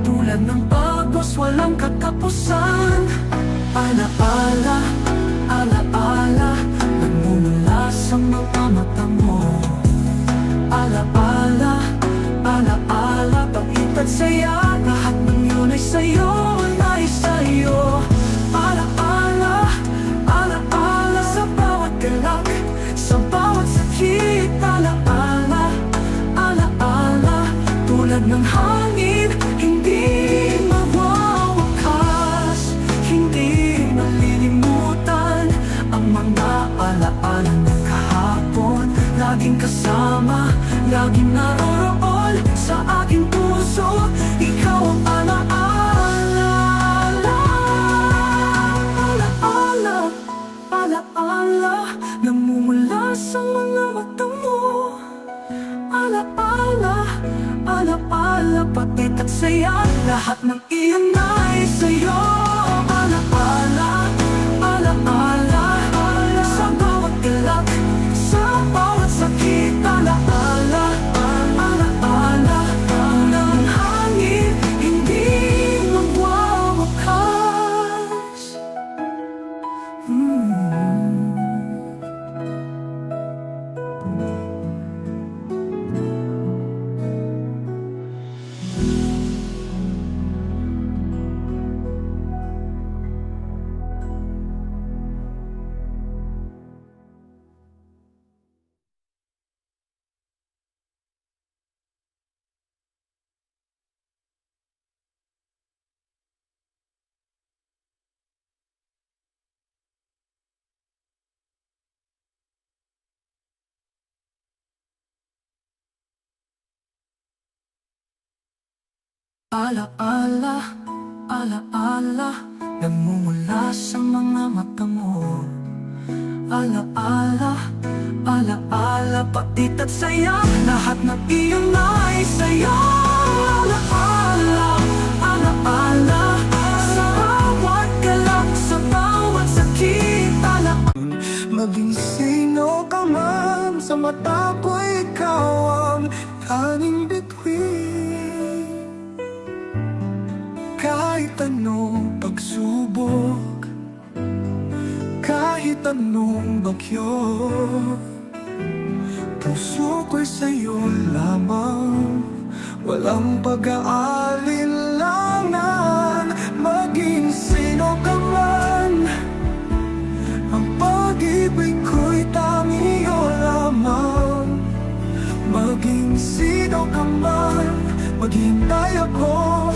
tulad ng pagos walang katapusan. Alaala, alaala, nagmumula sa mga mata mo. Alaala, alaala, pag-ibig at saya, lahat ng yun ay sa'yo, ay sa'yo. Alaala, alaala, sa bawat galak, sa bawat sakit. Alaala, alaala, tulad ng hangin, hindi mawawakas, hindi malilimutan ang mga alaala ng kahapon. Laging kasama, laging naroroon sa aking puso. Ikaw ang alaala, alaala, alaala, namumula sa mga mata mo. Alaala, alaala, pagkat at saya, lahat ng iyon ay sa'yo. Alaala, alaala, sa bawat galak, sa bawat sakit. Alaala, alaala, ng hangin, hindi magwawakas. Alaala, alaala, nagmumula sa mga mata mo. Alaala, alaala, patit at saya, lahat ng iyon ay sa'yo. Alaala, alaala, sa bawat galak, sa bawat sakit. Alaala, Maging sino ka man, sa mata ko ikaw ang tanging bituin. Kahit anong pagsubok, kahit anong bagyo, puso ko'y sa'yo lamang, walang pag-aalinlangan. Maging sino ka man, ang pag-ibig ko'y tanging iyo lamang. Maging sino ka man, maghintay ako,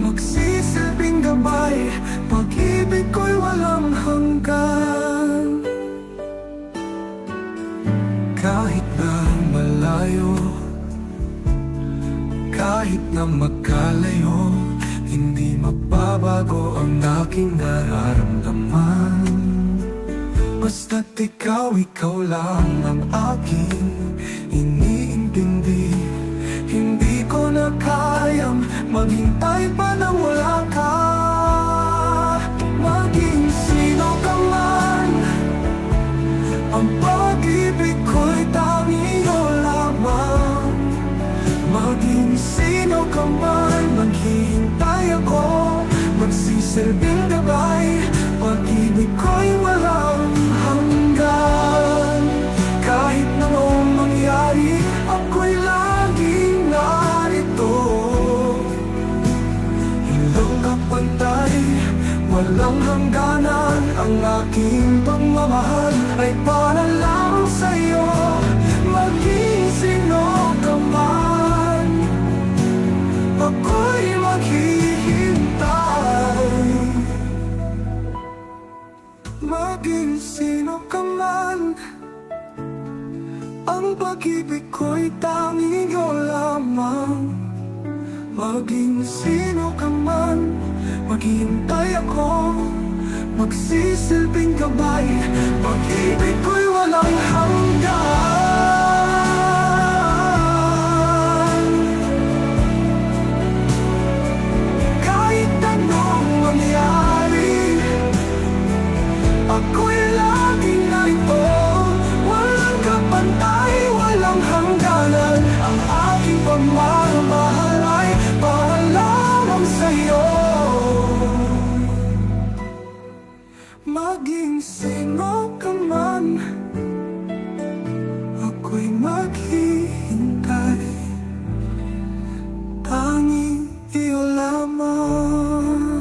magsisilbing gabay, pag-ibig ko'y walang hanggan. Kahit na malayo, kahit na magkalayo, hindi mababago ang aking nararamdaman. Basta't ikaw, ikaw lang ang aking iniintindi. Hindi ko na kayang maghintay pa nang wala ka. Maging sino ka man, ang pag-ibig ko'y tanging iyo lamang. Maging sino ka man, maghihintay ako, magsisilbing gabay, pag-ibig ko'y walang hanggan. Kahit na noong mangyari, ako'y laging narito. Hilong kapantay, walang hangganan, ang aking pagmamahal ay para lang sa'yo. Maging sino ka man, ako'y maghihintay. Maging sino ka man, ang pag-ibig ko'y tanging iyo lamang. Maging sino ka man, maghihintay ako, magsisilbing gabay. Pag-ibig ko'y walang hanggan. Kahit anong mangyari, ako'y laging narito. Walang kapantay, walang hangganan. Ang aking pagmamahal ay para lamang sa'yo. Maging sino ka man, ako'y maghihintay. Tanging iyo lamang.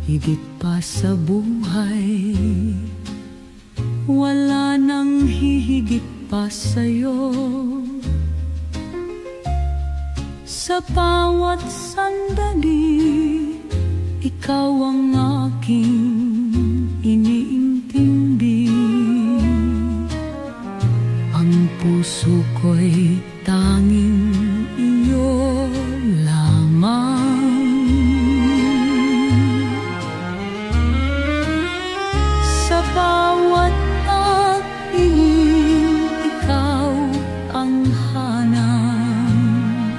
Higit pa sa buhay, wala nang hihigit pa sa'yo. Sa bawat sandali, ikaw ang aking iniintindi. Ang puso ko'y tanging iyo lamang. Sa bawat pag-ibig, ikaw ang hanang.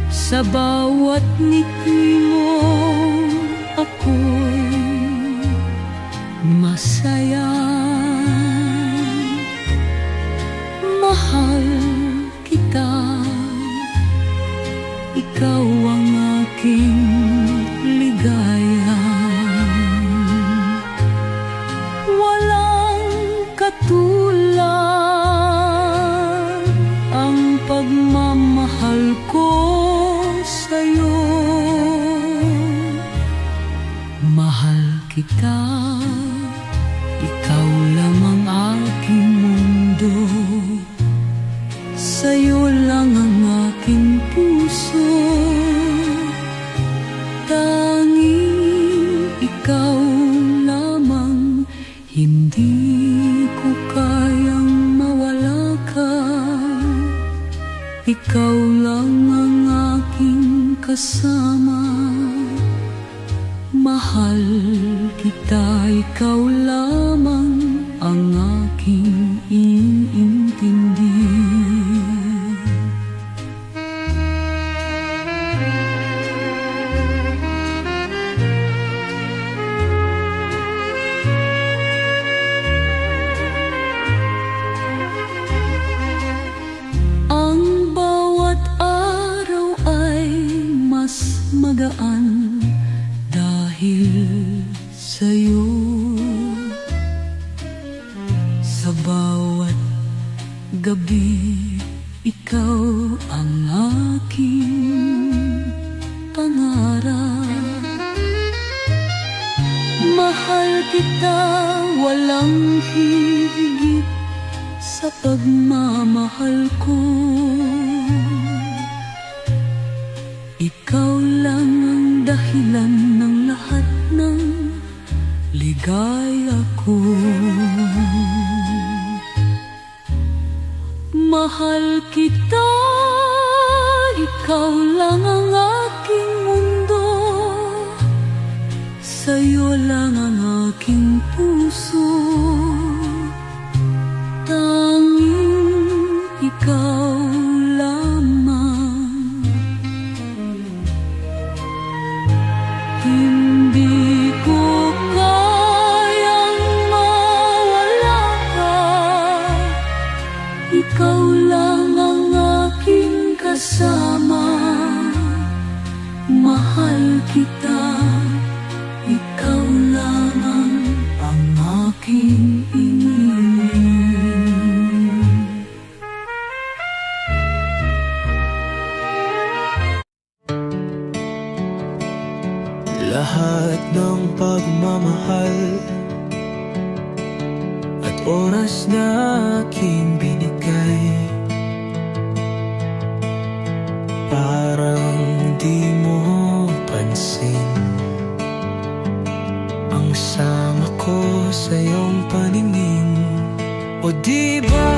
Sa bawat ngiti mo, ako'y masaya. Mahal kita, ikaw ang aking ligaya. Katulad ang pagmamahal ko sa'yo. Mahal kita, ikaw lamang aking mundo. Sa'yo lang ang aking puso. Tanging ikaw lamang, hindi ko kayang mawala ka. Ikaw lang ang aking kasama. Mahal kita, ikaw lamang ang aking iintindi. Magaan dahil sa'yo. Sa bawat gabi, ikaw ang aking pangarap. Mahal kita, walang higit sa pagmamahal ko. Ikaw lang ang dahilan ng lahat ng ligaya ko. Mahal kita, ikaw lang ang aking mundo. Sa'yo lang ang aking puso. Tanging ikaw lamang. Hindi ko kayang mawala ka. Ikaw lang ang aking kasama. Mahal kita, ikaw lamang ang lahat ng pagmamahal at oras na aking binigay. Parang di mo pansin ang sama ko sa iyong paningin. O di ba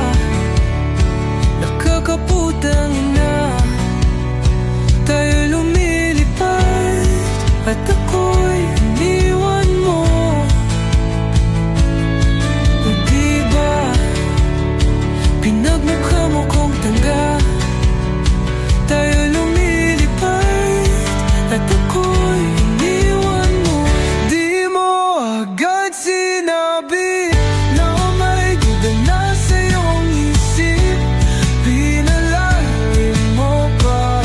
nakakaputang ina, tayo lumilipad at ako'y iniwan mo. O di ba pinagmukha mo kong tanga, tayo lumilipad at ako'y iniwan mo. Di mo agad sinabi na may duda na sa iyong isip, pinalalim mo pa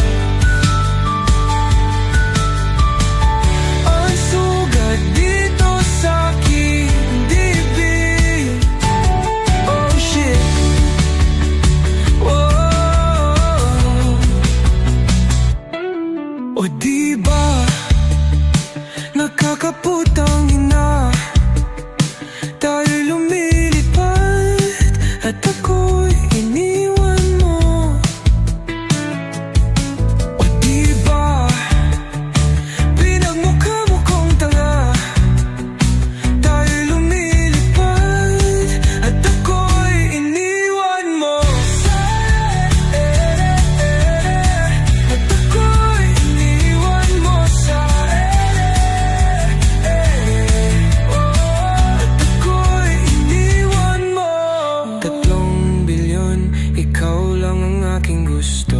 ang sugat dito sa aking dibdib. Oh shit, oh. O di ba nakakaputang ina, tayo lumilipad at ako'y iniwan mo. O di ba pinagmukha mo kong tanga, tayo lumilipad at ako'y iniwan mo. At ako'y iniwan mo sa at ako'y iniwan mo. 3 bilyon, ikaw lang ang aking gusto.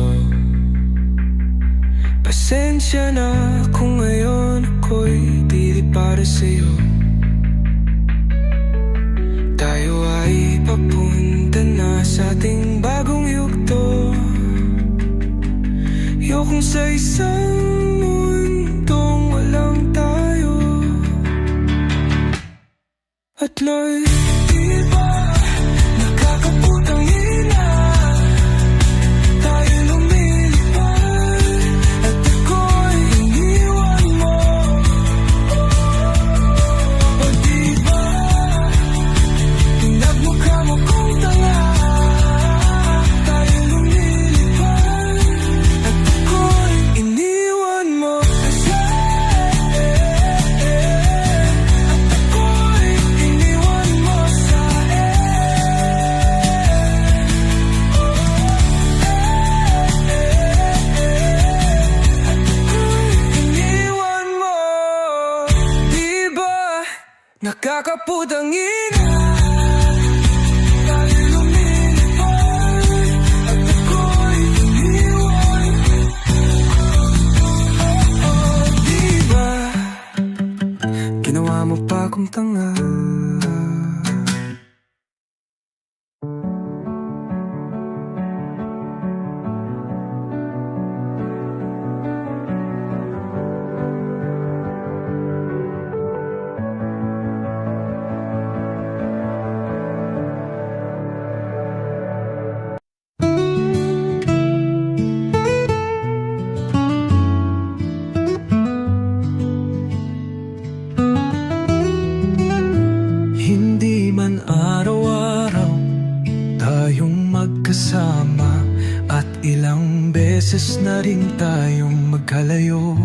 Pasensya na kung ngayon ako'y di para sa'yo. Tayo ay papunta na sa ating bagong yugto. Ayokong sa isang mundong walang tayo. At Lord, di ba nakakaputang ina, tayo lumilipad at ako'y iniwan mo. O di ba pinagmukha mo kong tanga, tayo lumilipad at ako'y iniwan mo. At ako'y iniwan mo sa iniwan mo. Di ba nakakaputang ina, tayo lumilipad at ako'y iniwan. Di ba ginawa mo pa akong tanga? Hindi man araw-araw tayong magkasama, at ilang beses na rin tayong magkalayo.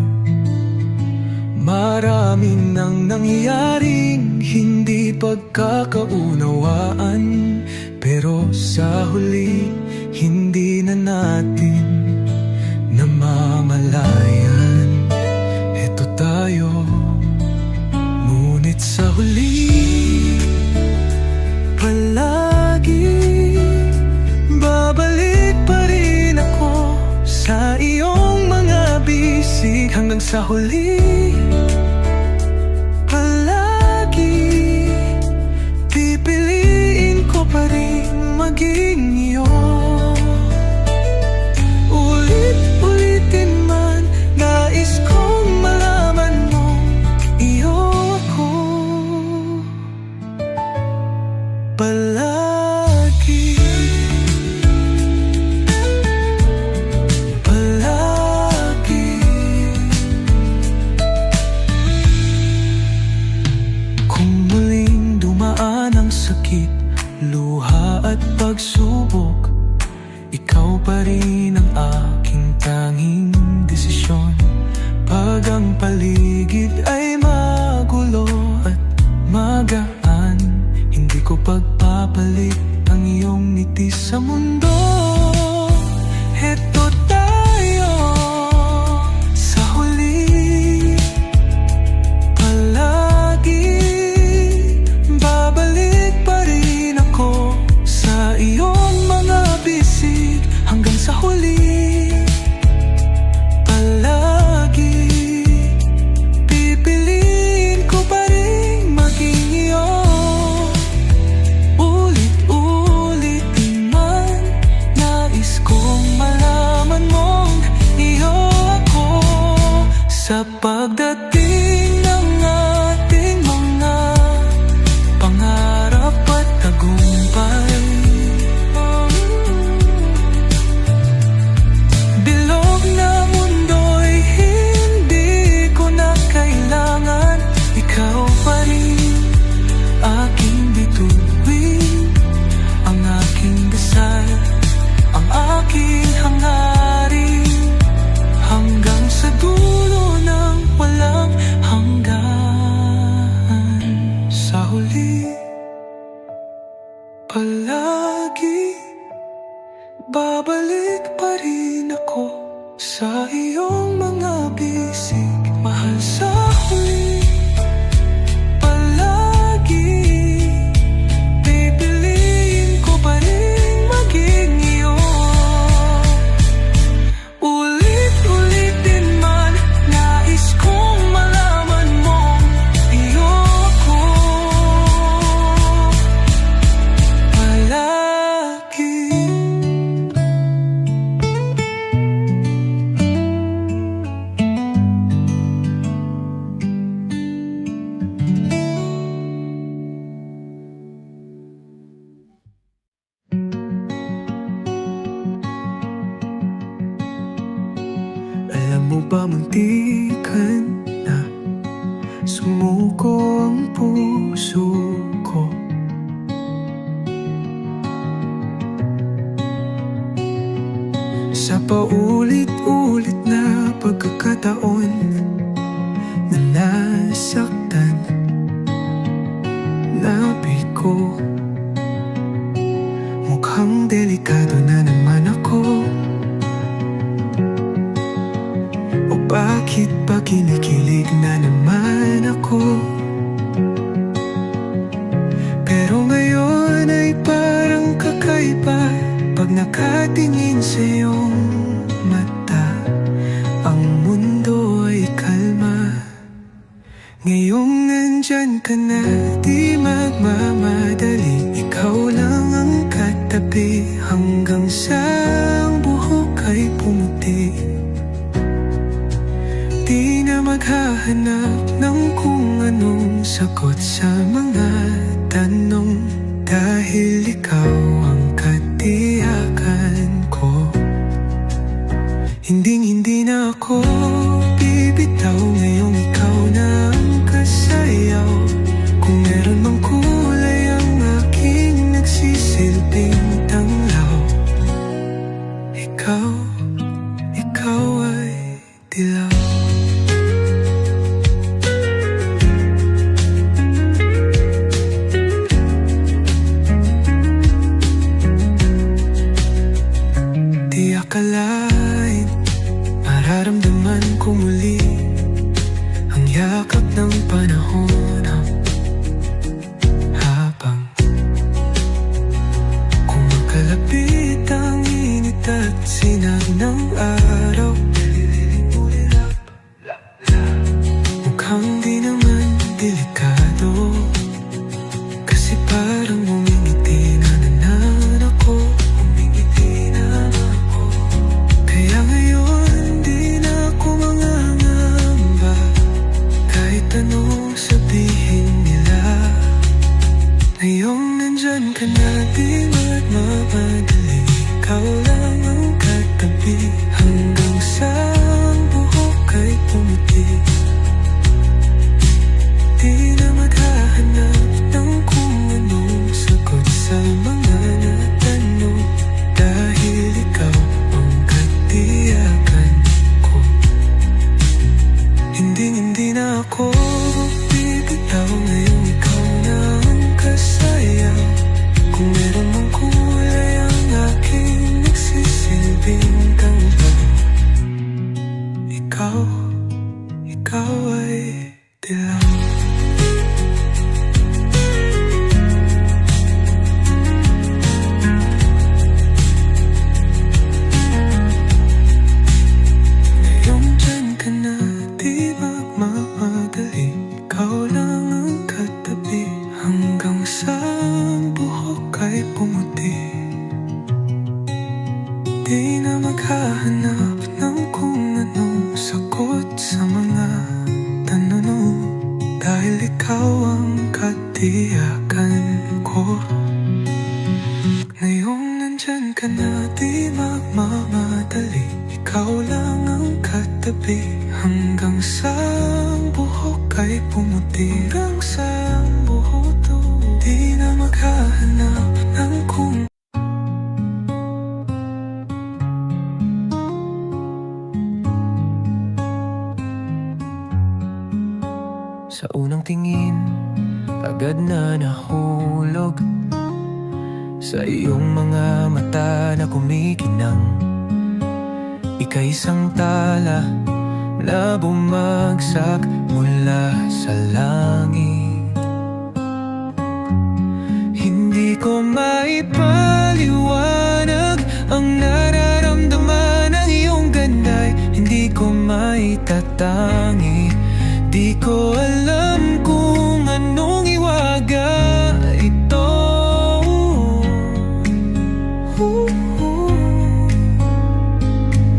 Maraming nang nangyaring hindi pagkakaunawaan, pero sa huli hindi na natin namamalayan. Eto tayo, ngunit sa huli palagi babalik pa rin ako sa iyong mga bisig. Hanggang sa huli palagi pipiliin ko pa rin maging iyo. Ulit-ulitin man, nais kong malaman mo iyo ako palagi. Palagi paligid ay magulo at magaan, hindi ko pagpapalit ang iyong ngiti sa mundo. Heto tayo sa huli, palagi babalik pa rin ako sa iyong mga bisig hanggang sa huli. Sa pagdating ng ating mga pangarap at tagumpay, bilog na mundo'y hindi ko na kailangan. Ikaw pa rin aking bituin, ang aking dasal, ang aking hangarin, hanggang sa dulo ng walang hanggan. Sa huli, palagi babalik pa rin ako sa iyong mga bisig, mahal. Sa huli, palagi pipiliin ko pa rin maging iyo. Ulit-ulitin man, nais kong malaman mong iyo ako palagi. Alam mo ba, muntikan na sumuko ang puso ko. Sa paulit-ulit na pagkakataon na nasaktan, nabigo, mukhang delikado na naman ako. O bakit ba kinikilig na naman ako? Pero ngayon ay parang kakaiba pag nakatingin sa iyong mata. Ang mundo ay kalma ngayong nandyan ka na, di magmamadali. Ikaw lang ang katabi hanggang sa ang buhok ay pumuti. Di na maghahanap ng kung anong sagot sa mga tanong, dahil ikaw ang katiyakan ko. Hinding-hindi na ako bibitaw ngayong ikaw na ang kasayaw. Kung meron mang kulay ang aking nagsisilbing tanglaw, ikaw ay dilaw. Di akalain mararamdaman ko muli ang yakap ng panahon, habang kumakalapit ang init at sinag ng araw. Mukhang di naman delikado, kasi parang umingiti na naman ako. Kaya ngayon di na ako mangangamba, kahit anong sabihin nila. Ngayong nandyan ka na, di magmamadali. Ikaw lang ang katabi hanggang sa ang buhok ay pumuti. ko bibitaw ngayong ikaw na ang kasayang. Kung meron mang kulay ang aking nagsisilbing tanggal, ikaw ay dilaw. Ngayon dyan ka na, di magmamadali. Ikaw lang ang katabi hanggang sa ang buhok ay pumuti. Di na maghahanap ng kung anong sagot sa mga tanong, dahil ikaw ang katiyakan ko. Ngayong nandyan ka na, di magmamadali. Ikaw lang ang katabi hanggang sa ang buhok ay pumuti. Hanggang sa ang buhok to, di na maghahanap ng kung sa unang tingin, agad na nahulog sa iyong mga mata na kumikinang. Ika'y isang tala na bumagsak mula sa langit. Hindi ko maipaliwanag ang nararamdaman ng iyong ganda'y hindi ko maitatangi. Di ko alam kung anong iwaga ito.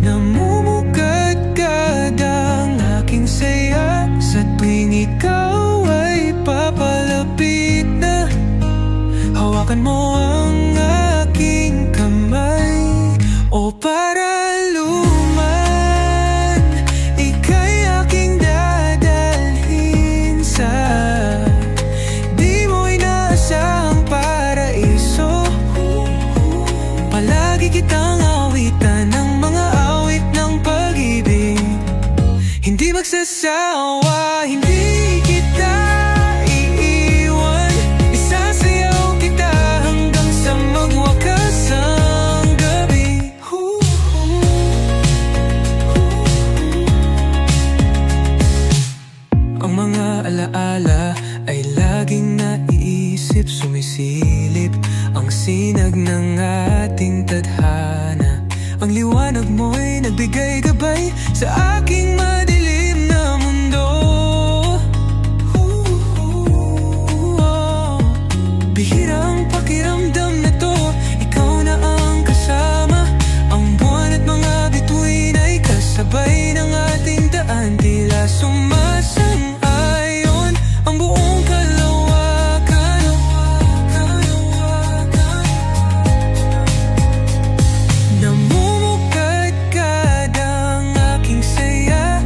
Namumukadkad ang aking saya sa tuwing ikaw ay papalapit na. Hawakan mo ang aking kamay, o para luman, ika'y aking dadalhin sa di mo inaasahang paraiso. Palagi kitang awitan ng mga awit ng pag-ibig, hindi magsasawa, hindi kita iiwan. Isasayaw kita hanggang sa magwakas ang gabi. Ang mga alaala ay laging naiisip, sumisilip ang sinag ng ating tadhana. Ang liwanag mo'y nagbigay gabay sa aking madilim na mundo. Bihira ang pakiramdam na to, ikaw na ang kasama. Ang buwan at mga bituin ay kasabay ng ating daan, tila sumasang-ayon ang buong kalawakan. Namumukadkad ang aking saya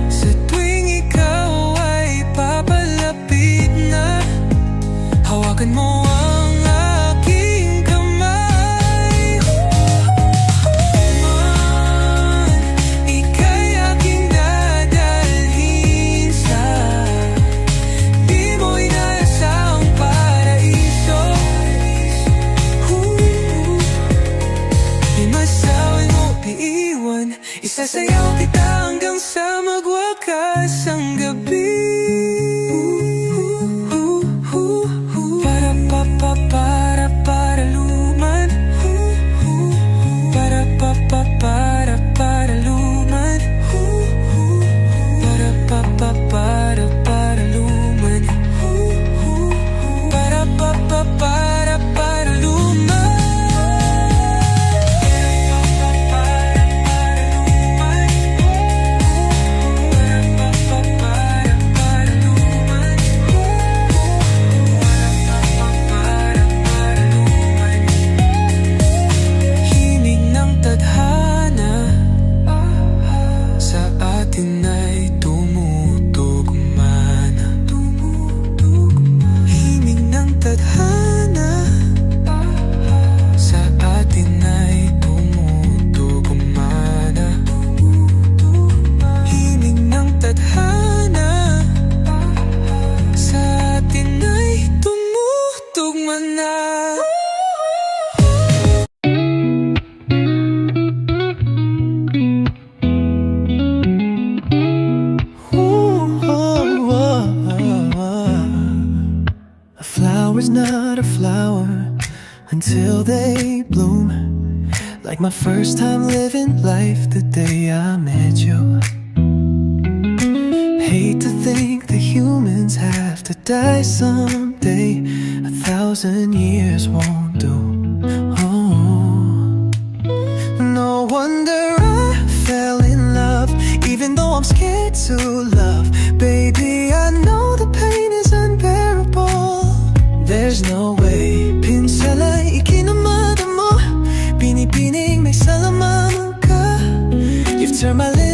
is not a flower until they bloom. Like my first time living life the day I met you. Hate to think that humans have to die someday. 1,000 years won't do. Oh, no wonder I fell in love, even though I'm scared to love. Baby, I know the pain is unbearable. There's no way. Pinsala ikinamada mo, binibining may salamang ka. You've turned my lips